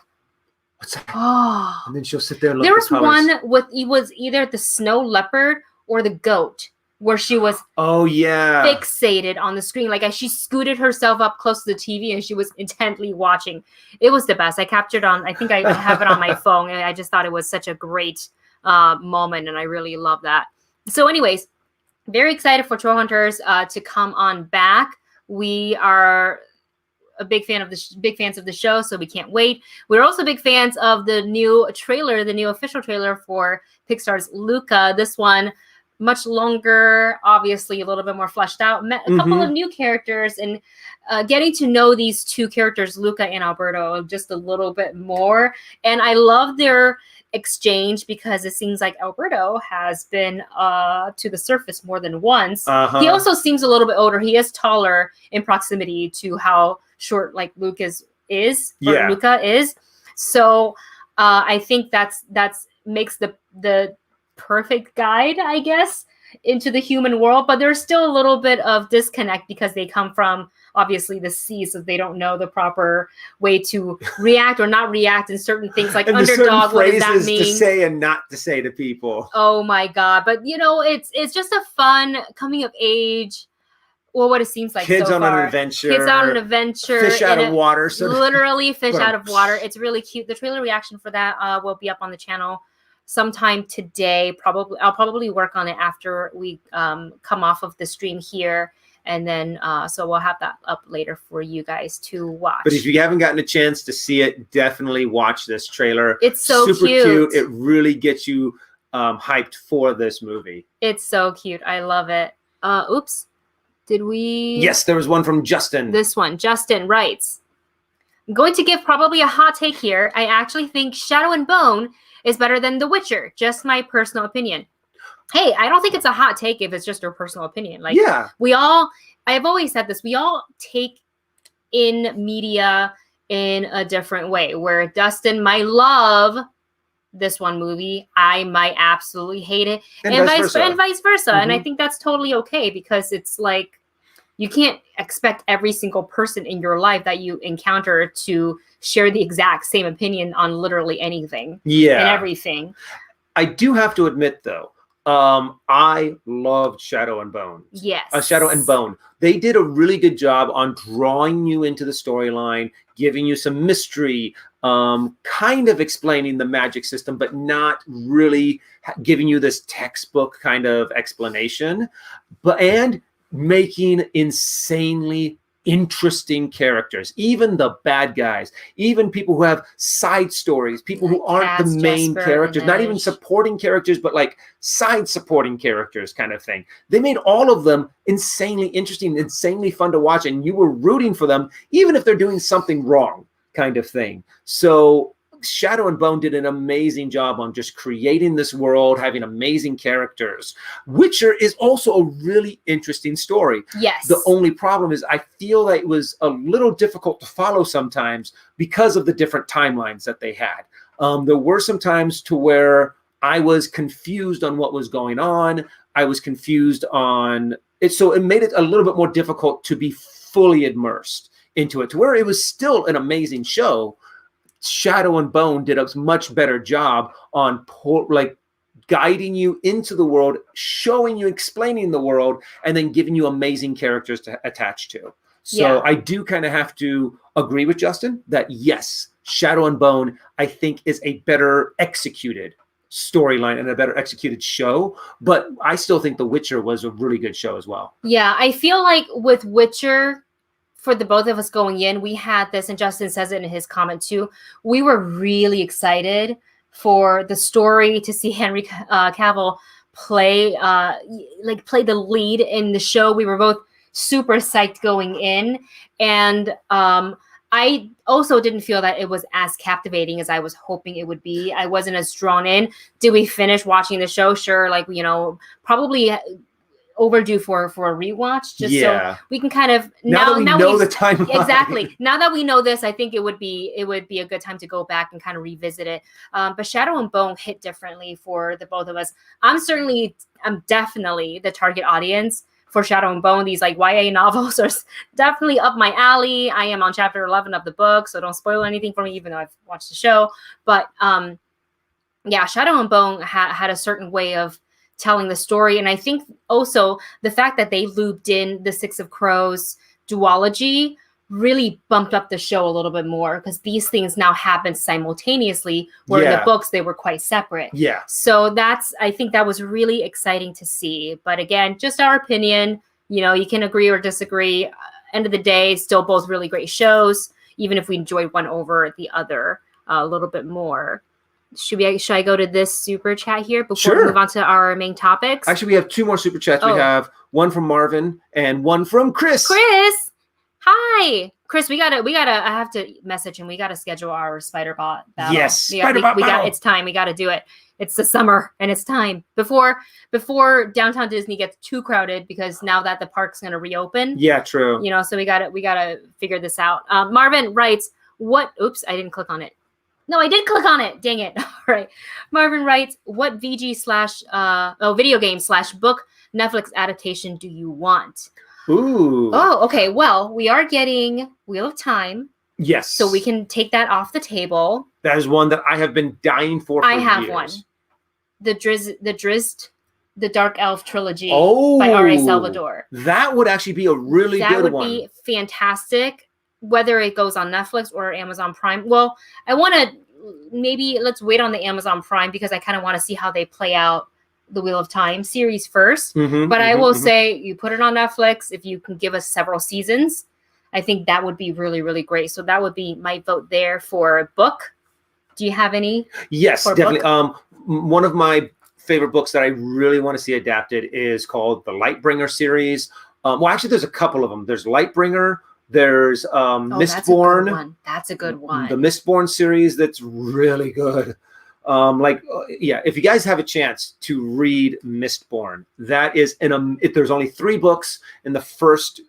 what's that? Oh. And then she'll sit there and look. There was one with, it was either the snow leopard or the goat, where she was fixated on the screen. Like as she scooted herself up close to the TV and she was intently watching. It was the best. I captured on, I think I have it on my phone. And I just thought it was such a great moment. And I really love that. So anyways, very excited for Trollhunters to come on back. We are big fans of the show, so we can't wait. We're also big fans of the new trailer, the new official trailer for Pixar's Luca. This one, much longer, obviously a little bit more fleshed out. Met a couple of new characters, and getting to know these two characters, Luca and Alberto, just a little bit more. And I love their exchange because it seems like Alberto has been to the surface more than once. He also seems a little bit older. He is taller in proximity to how short like Luca is. So I think that's makes the perfect guide, I guess, into the human world. But there's still a little bit of disconnect because they come from obviously the sea, so they don't know the proper way to react or not react in certain things, like and underdog. What does that mean? To say and not to say to people. Oh my God! But you know, it's just a fun coming of age. Well, what it seems like kids so on far. an adventure. Kids on an adventure. Fish out of water. Literally fish out of water. It's really cute. The trailer reaction for that will be up on the channel sometime today. I'll probably work on it after we come off of the stream here. And then, so we'll have that up later for you guys to watch. But if you haven't gotten a chance to see it, definitely watch this trailer. It's so super cute. It really gets you hyped for this movie. It's so cute. I love it. Oops. Did we? Yes, there was one from Justin. This one. Justin writes, I'm going to give probably a hot take here. I actually think Shadow and Bone is better than The Witcher. Just my personal opinion. Hey, I don't think it's a hot take if it's just your personal opinion. Like, I've always said this, we all take in media in a different way, where Dustin might love this one movie, I might absolutely hate it, and vice versa. And I think that's totally okay, because it's like, you can't expect every single person in your life that you encounter to share the exact same opinion on literally anything and everything. I do have to admit, though, I loved Shadow and Bone. Yes. Shadow and Bone. They did a really good job on drawing you into the storyline, giving you some mystery, kind of explaining the magic system, but not really giving you this textbook kind of explanation, and making insanely interesting characters, even the bad guys, even people who have side stories, people who aren't the main characters, not even supporting characters, but like side supporting characters kind of thing. They made all of them insanely interesting, insanely fun to watch, and you were rooting for them, even if they're doing something wrong kind of thing. So Shadow and Bone did an amazing job on just creating this world, having amazing characters. Witcher is also a really interesting story. Yes. The only problem is I feel that it was a little difficult to follow sometimes because of the different timelines that they had. There were some times to where I was confused on what was going on. I was confused on it. So it made it a little bit more difficult to be fully immersed into it, to where it was still an amazing show. Shadow and Bone did a much better job on guiding you into the world, showing you, explaining the world, and then giving you amazing characters to attach to. So I do kind of have to agree with Justin that yes, Shadow and Bone, I think, is a better executed storyline and a better executed show. But I still think The Witcher was a really good show as well. Yeah, I feel like with Witcher, for the both of us going in, we had this, and Justin says it in his comment too, we were really excited for the story, to see Henry Cavill play the lead in the show. We were both super psyched going in, and I also didn't feel that it was as captivating as I was hoping it would be. I wasn't as drawn in. Did we finish watching the show? Sure. Like, probably overdue for a rewatch, just so we can kind of now that we know the timeline. Exactly. Now that we know this, I think it would be a good time to go back and kind of revisit it. But Shadow and Bone hit differently for the both of us. I'm definitely the target audience for Shadow and Bone. These like YA novels are definitely up my alley. I am on chapter 11 of the book, so don't spoil anything for me, even though I've watched the show. But Shadow and Bone had a certain way of telling the story. And I think also the fact that they looped in the Six of Crows duology really bumped up the show a little bit more, because these things now happen simultaneously, where in the books they were quite separate. Yeah. So I think that was really exciting to see. But again, just our opinion, you can agree or disagree. End of the day, still both really great shows, even if we enjoyed one over the other a little bit more. Should I go to this super chat here before we move on to our main topics? Actually, we have two more super chats. We have one from Marvin and one from Chris. Chris, hi, Chris. We gotta. I have to message him. We gotta schedule our Spider-Bot battle. Yes, Spider-Bot battle. It's time. We gotta do it. It's the summer, and it's time before downtown Disney gets too crowded, because now that the park's gonna reopen. Yeah, true. So we gotta figure this out. Marvin writes, "What? Oops, I didn't click on it. No, I did click on it. Dang it. All right. Marvin writes, what video game / book Netflix adaptation do you want? Ooh. Oh, okay. Well, we are getting Wheel of Time. Yes. So we can take that off the table. That is one that I have been dying for I have years. one. The Drizzt, the Dark Elf trilogy by R.A. Salvador. That would actually be a really good one. That would be fantastic. Whether it goes on Netflix or Amazon Prime. Well, I want to let's wait on the Amazon Prime, because I kind of want to see how they play out the Wheel of Time series first. But I will say, you put it on Netflix, if you can give us several seasons, I think that would be really, really great. So that would be my vote there for a book. Do you have any? Yes, definitely. One of my favorite books that I really want to see adapted is called the Lightbringer series. Well, actually, there's a couple of them. There's Lightbringer. There's Mistborn. That's a good one. The Mistborn series, that's really good. If you guys have a chance to read Mistborn, that is there's only 3 books in the first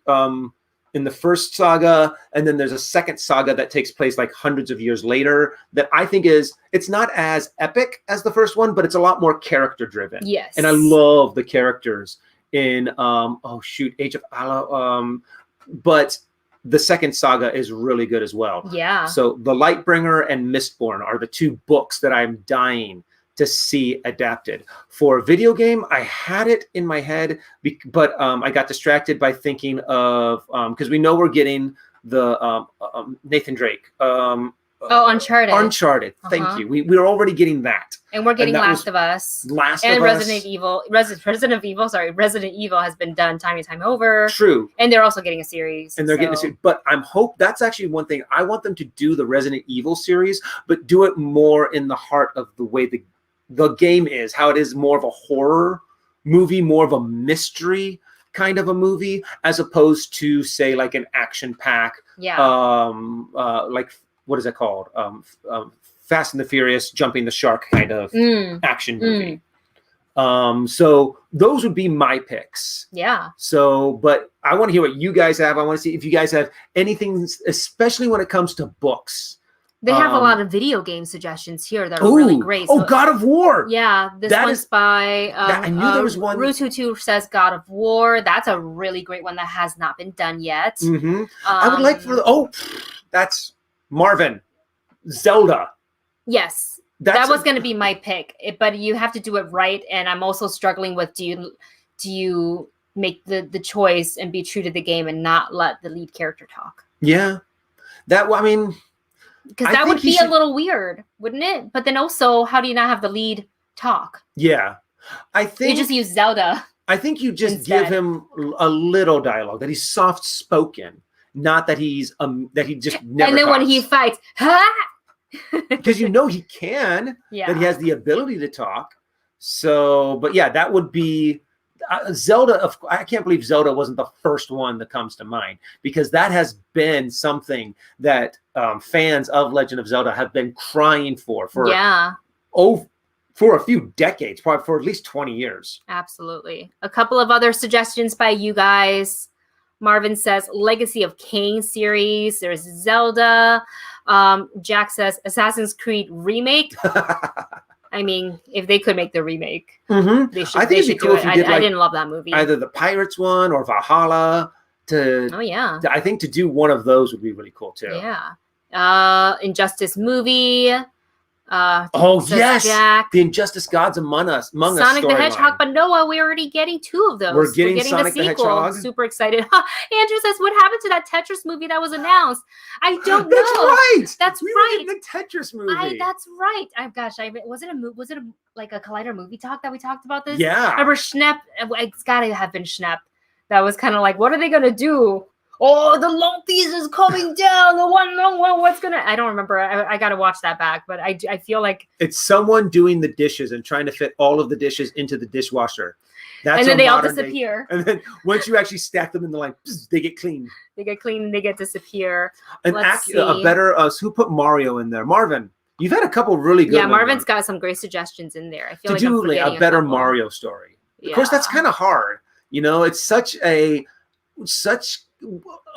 saga, and then there's a second saga that takes place like hundreds of years later, that I think it's not as epic as the first one, but it's a lot more character driven. Yes. And I love the characters in Age of Allah. But the second saga is really good as well. Yeah. So The Lightbringer and Mistborn are the 2 books that I'm dying to see adapted. For a video game, I had it in my head, but I got distracted by thinking of, because we know we're getting the Nathan Drake. Uncharted. Uncharted. Thank you. We're already getting that. And we're getting Last of Us. Resident Evil. Resident Evil has been done time and time over. True. And they're also getting a series. Getting a series. But that's actually one thing. I want them to do the Resident Evil series, but do it more in the heart of the way the game is, how it is more of a horror movie, more of a mystery kind of a movie, as opposed to, say, like an action pack. Yeah. Like, what is it called? Fast and the Furious, jumping the shark kind of action movie. So those would be my picks. Yeah. So, but I want to hear what you guys have. I want to see if you guys have anything, especially when it comes to books. They have a lot of video game suggestions here that are really great. So, God of War. Yeah, this one's by I knew there was one. Rututu says God of War. That's a really great one that has not been done yet. I would like that's Marvin. Zelda. Yes. That was going to be my pick, but you have to do it right. And I'm also struggling with, do you make the choice and be true to the game and not let the lead character talk? Yeah. Because that would be a little weird, wouldn't it? But then also, how do you not have the lead talk? Yeah. I think you just use Zelda. I think you just give him a little dialogue, that he's soft spoken, not that he's that he just never. And then talks. when he fights, because he can, that he has the ability to talk. So, but yeah, that would be. Zelda, I can't believe Zelda wasn't the first one that comes to mind, because that has been something that fans of Legend of Zelda have been crying for a few decades, probably for at least 20 years. Absolutely. A couple of other suggestions by you guys. Marvin says Legacy of Kain series. There's Zelda. Jack says Assassin's Creed remake. I mean, if they could make the remake, they should. I think it'd be cool if you did, I didn't love that movie. Either the Pirates one or Valhalla. I think to do one of those would be really cool too. Yeah. Injustice movie. Yes, Jack. the Injustice Gods Among Us. Sonic the Hedgehog, but Noah, we're already getting 2 of those. We're getting Sonic the sequel. the Hedgehog. Super excited. Andrew says, "What happened to that Tetris movie that was announced?" I don't know. That's right. That's we right. Were getting the Tetris movie. That's right. Was it like a Collider movie talk that we talked about this? Yeah. I remember Schnepp. It's got to have been Schnepp. That was kind of like, what are they gonna do? Oh, the long piece is coming down. The one long one. What's gonna? I don't remember. I got to watch that back. But I feel like it's someone doing the dishes and trying to fit all of the dishes into the dishwasher. And then they all disappear. And then once you actually stack them in the line, they get clean. They get clean and they get disappear. A better who put Mario in there? Marvin. You've had a couple really good. Yeah, Marvin's got some great suggestions in there. I feel like I'm forgetting a better Mario story. Of course, that's kind of hard. It's such a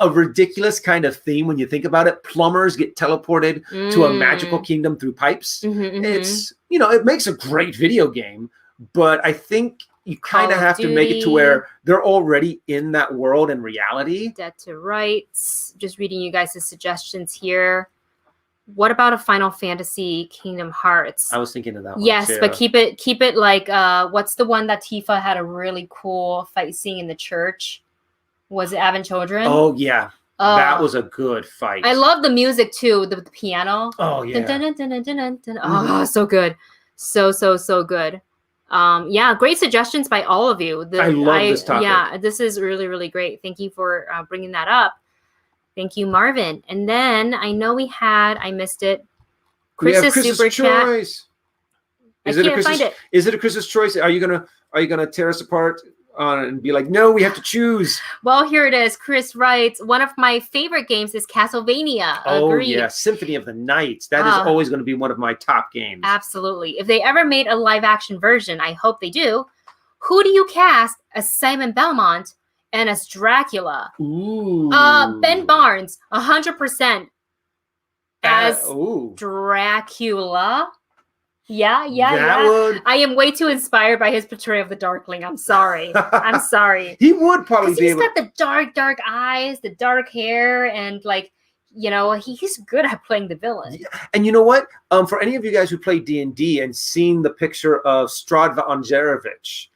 ridiculous kind of theme when you think about it. Plumbers get teleported to a magical kingdom through pipes. It's it makes a great video game, but I think you kind of have to make it to where they're already in that world and reality. Dead to Rights. Just reading you guys' suggestions here. What about a Final Fantasy Kingdom Hearts? I was thinking of that one. Yes, too. but keep it like what's the one that Tifa had a really cool fight scene in the church? Was it Avon Children? Oh yeah. That was a good fight. I love the music too, the piano. Oh yeah. Dun, dun, dun, dun, dun, dun, dun. Oh, so good. So good. Yeah, great suggestions by all of you. I love this topic. Yeah, this is really, really great. Thank you for bringing that up. Thank you, Marvin. And then I know I missed it. Chris's super chat. Choice. I can't find it. Is it a Chris's choice? Are you gonna tear us apart and be like, no, we have to choose? Well, here it is. Chris writes, one of my favorite games is Castlevania. Oh, agreed. yeah. Symphony of the Night. That is always going to be one of my top games. Absolutely. If they ever made a live action version, I hope they do. Who do you cast as Simon Belmont and as Dracula? Ooh. Ben Barnes, 100% as Dracula. Yeah. I am way too inspired by his portrayal of the Darkling. I'm sorry. He would probably be He's got the dark eyes, the dark hair, and he's good at playing the villain. Yeah. And you know what? For any of you guys who play D&D and seen the picture of Strahd Vangerovich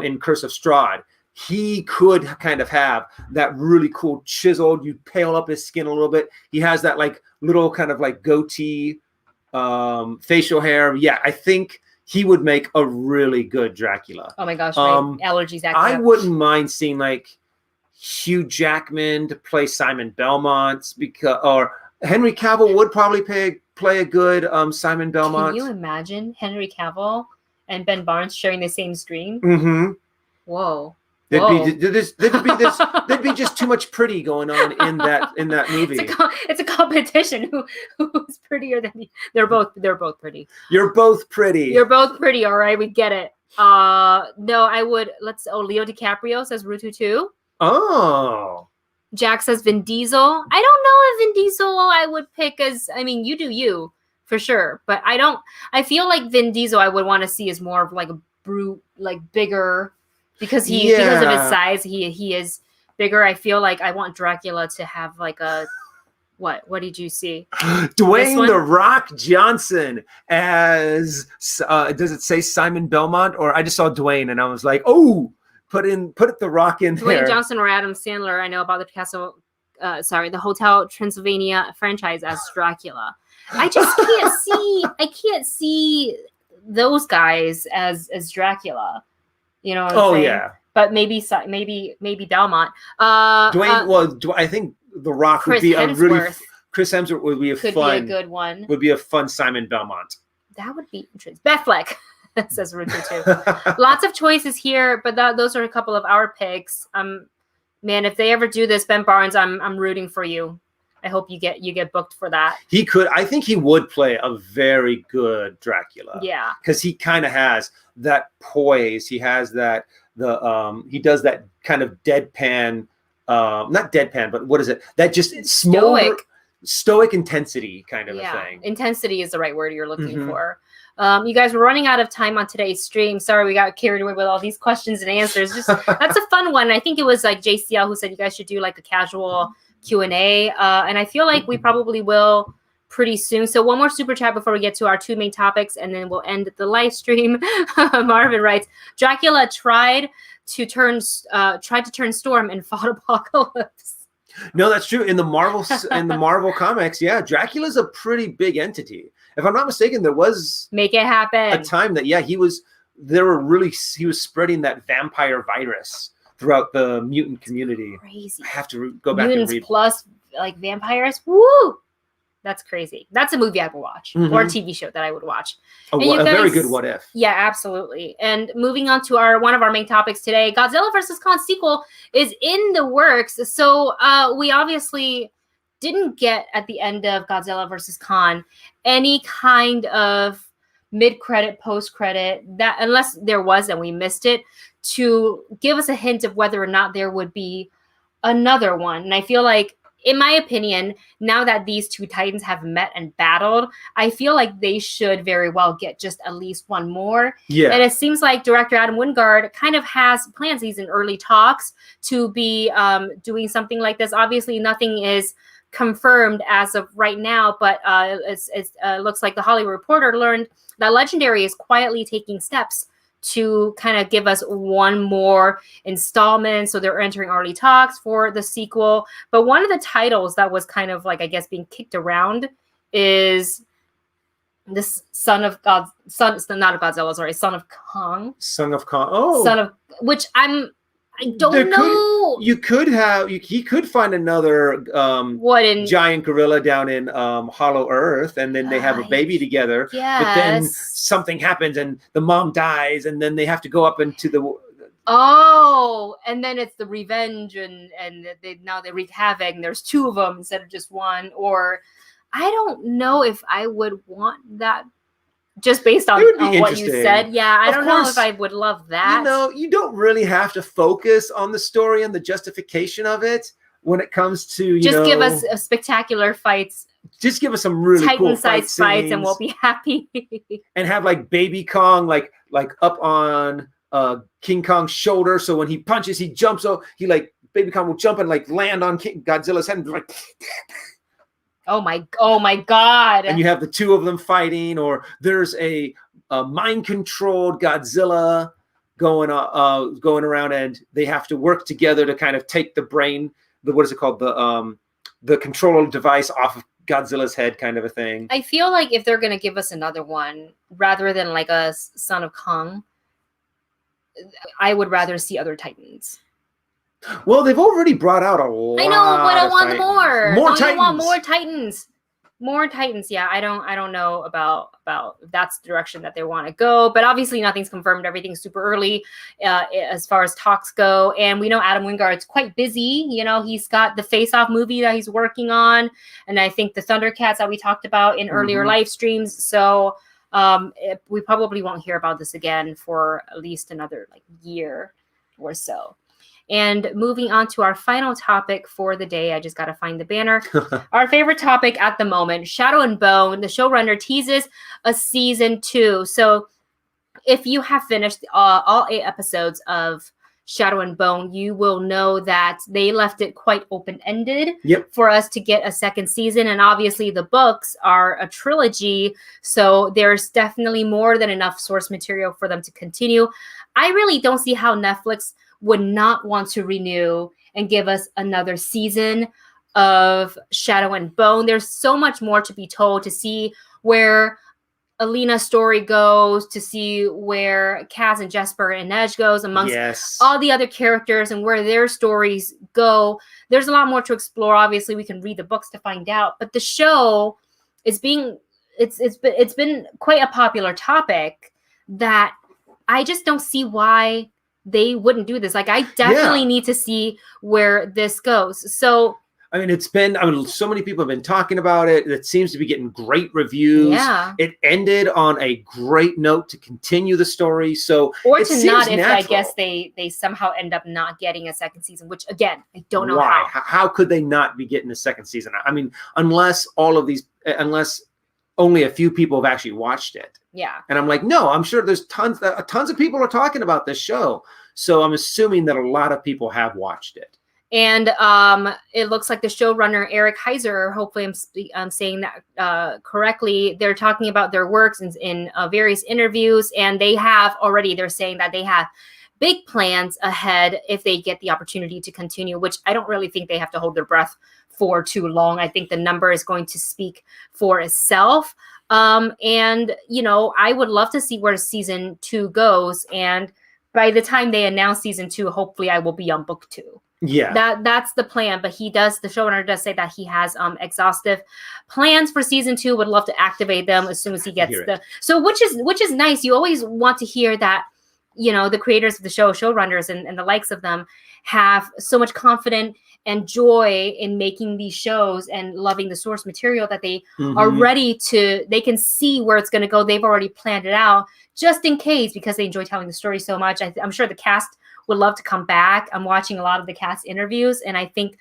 in Curse of Strahd, he could kind of have that really cool chiseled, you pale up his skin a little bit. He has that like little kind of like goatee, facial hair. Yeah, I think he would make a really good Dracula. Oh my gosh, my allergies acting I up. wouldn't mind seeing like Hugh Jackman to play Simon Belmont, or Henry Cavill would probably play a good Simon Belmont. Can you imagine Henry Cavill and Ben Barnes sharing the same screen? Mm-hmm. Whoa. There'd be just too much pretty going on in that movie. It's a competition. Who's prettier than you? They're both pretty. You're both pretty. You're both pretty. All right, we get it. No, I would. Leo DiCaprio says Rutu 2. Oh. Jack says Vin Diesel. I don't know if Vin Diesel I would pick you do you for sure, but I feel like Vin Diesel I would want to see as more of like a brute, like bigger. Because because of his size, he is bigger. I feel like I want Dracula to have like a what? What did you see? Dwayne the Rock Johnson as does it say Simon Belmont, or I just saw Dwayne and I was like, oh, put the Rock in there. Dwayne Johnson or Adam Sandler. I know about the Hotel Transylvania franchise as Dracula. I just can't see those guys as Dracula. You know what I'm saying? Yeah. But maybe Belmont. Dwayne. I think The Rock would be Chris Hemsworth would be a good one. Would be Would be a fun Simon Belmont. That would be interesting. Batfleck. says Richard too. Lots of choices here, but those are a couple of our picks. Man, if they ever do this, Ben Barnes, I'm rooting for you. I hope you get booked for that. He could. I think he would play a very good Dracula. Yeah, because he kind of has that poise. He has that he does that kind of deadpan, not deadpan, but what is it? That just stoic intensity kind of a thing. Intensity is the right word you're looking for. You guys, we're running out of time on today's stream. Sorry, we got carried away with all these questions and answers. Just that's a fun one. I think it was like JCL who said you guys should do like a casual Q&A, and I feel like we probably will pretty soon. So one more super chat before we get to our two main topics, and then we'll end the live stream. Marvin writes, Dracula tried to turn Storm and fought Apocalypse. No, that's true. In the Marvel comics, yeah, Dracula's a pretty big entity. If I'm not mistaken, there was make it happen a time that he was spreading that vampire virus throughout the mutant community. Crazy. I have to go back Mutants and read. Plus like vampires. Woo! That's crazy. That's a movie I would watch, or a TV show that I would watch. A very good what if. Yeah, absolutely. And moving on to one of our main topics today, Godzilla vs. Kong sequel is in the works. So we obviously didn't get at the end of Godzilla vs. Kong any kind of mid-credit, post-credit, that unless there was and we missed it, to give us a hint of whether or not there would be another one. And I feel like, in my opinion, now that these two titans have met and battled, I feel like they should very well get just at least one more. Yeah. And it seems like director Adam Wingard kind of has plans. He's in early talks to be doing something like this. Obviously, nothing is confirmed as of right now, but it looks like the Hollywood Reporter learned that Legendary is quietly taking steps to kind of give us one more installment. So they're entering early talks for the sequel. But one of the titles that was kind of like, I guess, being kicked around is this Son of Kong. Son of Kong. Oh. Which I don't know. He could find another giant gorilla down in Hollow Earth, and then they have a baby together. Yes. But then something happens, and the mom dies, and then they have to go up into the. Oh, and then it's the revenge, and they wreak havoc. And there's two of them instead of just one. Or I don't know if I would want that. Just based on what you said. Yeah, I don't know if I would love that. You don't really have to focus on the story and the justification of it when it comes to, Just give us a spectacular fights. Just give us some really cool fights and we'll be happy. And have like Baby Kong like up on King Kong's shoulder. So when he punches, he jumps. So Baby Kong will jump and like land on Godzilla's head and be like... Oh my God. And you have the two of them fighting, or there's a mind-controlled Godzilla going around, and they have to work together to kind of take the brain, what is it called? The control device off of Godzilla's head, kind of a thing. I feel like if they're going to give us another one, rather than like a Son of Kong, I would rather see other Titans. Well, they've already brought out a lot. I know, but I want more. Titans. I want more Titans. More Titans. Yeah, I don't know about if that's the direction that they want to go. But obviously, nothing's confirmed. Everything's super early as far as talks go. And we know Adam Wingard's quite busy. He's got the Face Off movie that he's working on, and I think the Thundercats that we talked about in earlier live streams. So we probably won't hear about this again for at least another year or so. And moving on to our final topic for the day, I just got to find the banner. Our favorite topic at the moment, Shadow and Bone. The showrunner teases a season 2. So if you have finished all 8 episodes of Shadow and Bone, you will know that they left it quite open-ended for us to get a second season. And obviously the books are a trilogy, so there's definitely more than enough source material for them to continue. I really don't see how Netflix would not want to renew and give us another season of Shadow and Bone. There's so much more to be told, to see where Alina's story goes, to see where Kaz and Jesper and Nedge goes, amongst all the other characters and where their stories go. There's a lot more to explore. Obviously, we can read the books to find out, but the show is it's been quite a popular topic that I just don't see why they wouldn't do this. Like, I definitely need to see where this goes. So, I mean, so many people have been talking about it. It seems to be getting great reviews. Yeah. It ended on a great note to continue the story. So, or it to seems not, if natural. I guess they somehow end up not getting a second season, which again, I don't know why. how. How could they not be getting a second season? I mean, unless only a few people have actually watched it. Yeah. And I'm like, no, I'm sure there's tons of people are talking about this show. So I'm assuming that a lot of people have watched it. And it looks like the showrunner, Eric Heiser, hopefully I'm saying that correctly, they're talking about their works in various interviews, and they're saying that they have big plans ahead if they get the opportunity to continue, which I don't really think they have to hold their breath for too long. I think the number is going to speak for itself. And, I would love to see where season 2 goes. And by the time they announce season 2, hopefully I will be on book 2. Yeah, that's the plan. But the showrunner does say that he has exhaustive plans for season 2. Would love to activate them as soon as he gets which is nice. You always want to hear that, the creators of the show, showrunners and the likes of them, have so much confidence and joy in making these shows and loving the source material that they are ready to, they can see where it's going to go. They've already planned it out just in case, because they enjoy telling the story so much. I'm sure the cast would love to come back. I'm watching a lot of the cast interviews, and I think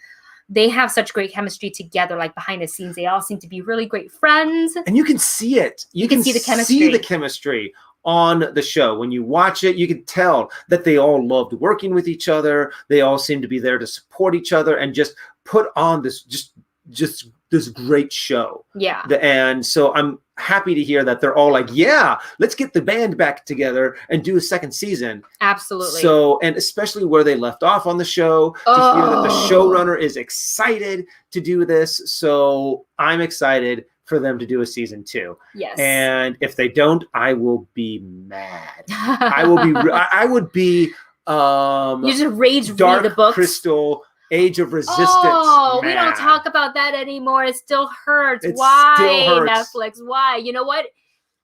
they have such great chemistry together, like behind the scenes. They all seem to be really great friends. And you can see it. You can see the chemistry on the show. When you watch it, you can tell that they all loved working with each other. They all seem to be there to support each other and just put on this this great show. Yeah. And so I'm happy to hear that they're all like, yeah, let's get the band back together and do a second season. Absolutely. So, and especially where they left off on the show, to hear that the showrunner is excited to do this. So I'm excited for them to do a season 2. Yes. And if they don't, I will be mad. I would be you just rage Dark read the books. Crystal, Age of Resistance. Oh, we mad. don't talk about that anymore. It still hurts. It Why, still hurts. Netflix? Why? You know what?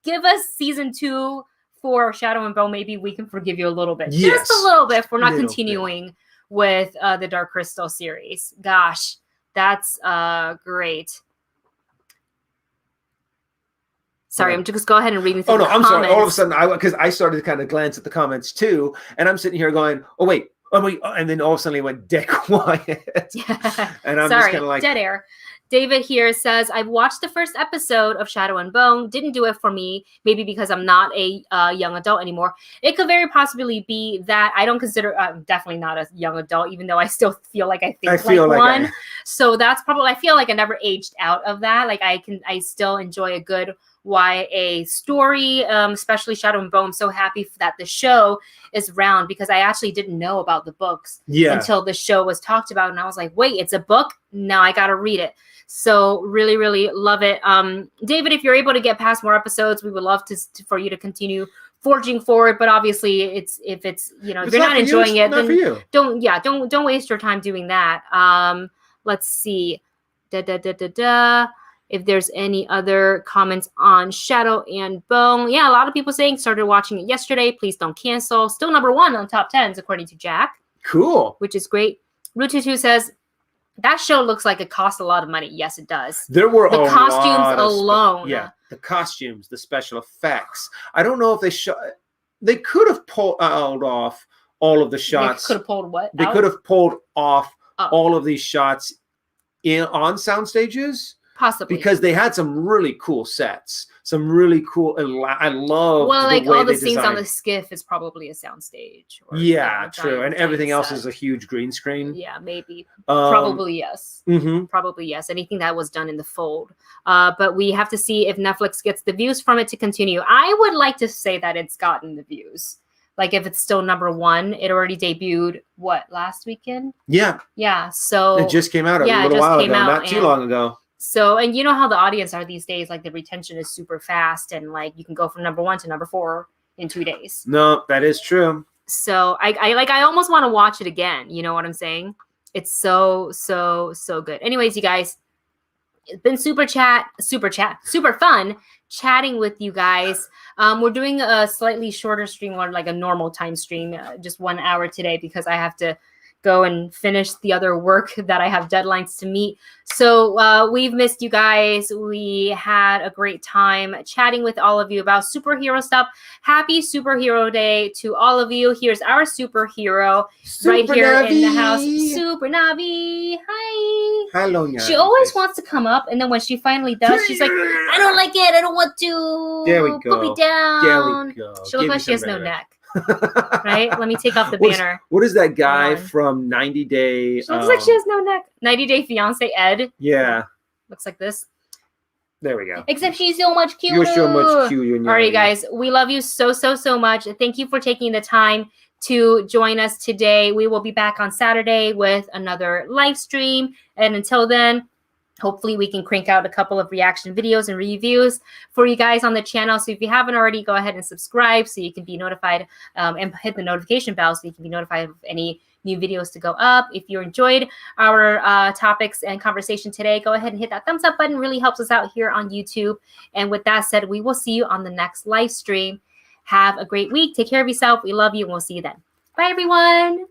Give us season 2 for Shadow and Bone. Maybe we can forgive you a little bit. Yes. Just a little bit if we're not Little continuing with the Dark Crystal series. Gosh, that's great. Sorry, I'm just go ahead and reading through the comments. Sorry. All of a sudden, because I started to kind of glance at the comments too, and I'm sitting here going, oh wait, and then all of a sudden it went dead quiet. And I'm just kind of like, dead air. David here says, I've watched the first episode of Shadow and Bone. Didn't do it for me. Maybe because I'm not a young adult anymore. It could very possibly be that I don't consider, I'm definitely not a young adult, even though I still feel like I think like one. So that's probably, I feel like I never aged out of that. Like I still enjoy a good YA story, especially Shadow and Bone. I'm so happy that the show is around, because I actually didn't know about the books until the show was talked about. And I was like, wait, it's a book? Now I got to read it. So really, really love it. David, if you're able to get past more episodes, we would love for you to continue forging forward. But obviously if you're not enjoying it, then don't waste your time doing that. Let's see. If there's any other comments on Shadow and Bone. Yeah, a lot of people saying started watching it yesterday. Please don't cancel. Still number 1 on top 10s, according to Jack. Cool. Which is great. Root22 says, that show looks like it cost a lot of money. Yes, it does. There were the costumes alone. The costumes, the special effects. I don't know if they could have pulled off all of the shots. They could have pulled what? They could have pulled off all of these shots on sound stages. Possibly. Because they had some really cool sets. Some really cool, I love like the way all the they scenes designed. on the skiff is probably a soundstage. Yeah, true. And everything else is a huge green screen. Yeah, maybe. Probably yes. Probably yes. Anything that was done in the fold. But we have to see if Netflix gets the views from it to continue. I would like to say that it's gotten the views. Like if it's still number 1, it already debuted, last weekend? Yeah. Yeah, so. It just came out a little while ago, not too long ago. So, and you know how the audience are these days, like the retention is super fast, and like you can go from number 1 to number 4 in 2 days. No, that is true. So I almost want to watch it again. You know what I'm saying? It's so good. Anyways, you guys, It's been super fun chatting with you guys. We're doing a slightly shorter stream, or like a normal time stream, just 1 hour today, because I have to go and finish the other work that I have deadlines to meet. So we've missed you guys. We had a great time chatting with all of you about superhero stuff. Happy Superhero Day to all of you. Here's our superhero right here in the house. Super Navi. Hi. Hello, She always wants to come up, and then when she finally does, she's like, I don't like it. I don't want to. There we go. Put me down. There we go. She looks like she has no neck. Right? Let me take off the banner. What is that guy from 90 Day? She looks like she has no neck. 90 Day Fiance Ed. Yeah. Looks like this. There we go. Except she's so much cuter. You're so much cuter. All right, guys. We love you so much. Thank you for taking the time to join us today. We will be back on Saturday with another live stream. And until then, hopefully we can crank out a couple of reaction videos and reviews for you guys on the channel. So if you haven't already, go ahead and subscribe so you can be notified, and hit the notification bell so you can be notified of any new videos to go up. If you enjoyed our topics and conversation today, go ahead and hit that thumbs up button. It really helps us out here on YouTube. And with that said, we will see you on the next live stream. Have a great week. Take care of yourself. We love you, and we'll see you then. Bye, everyone.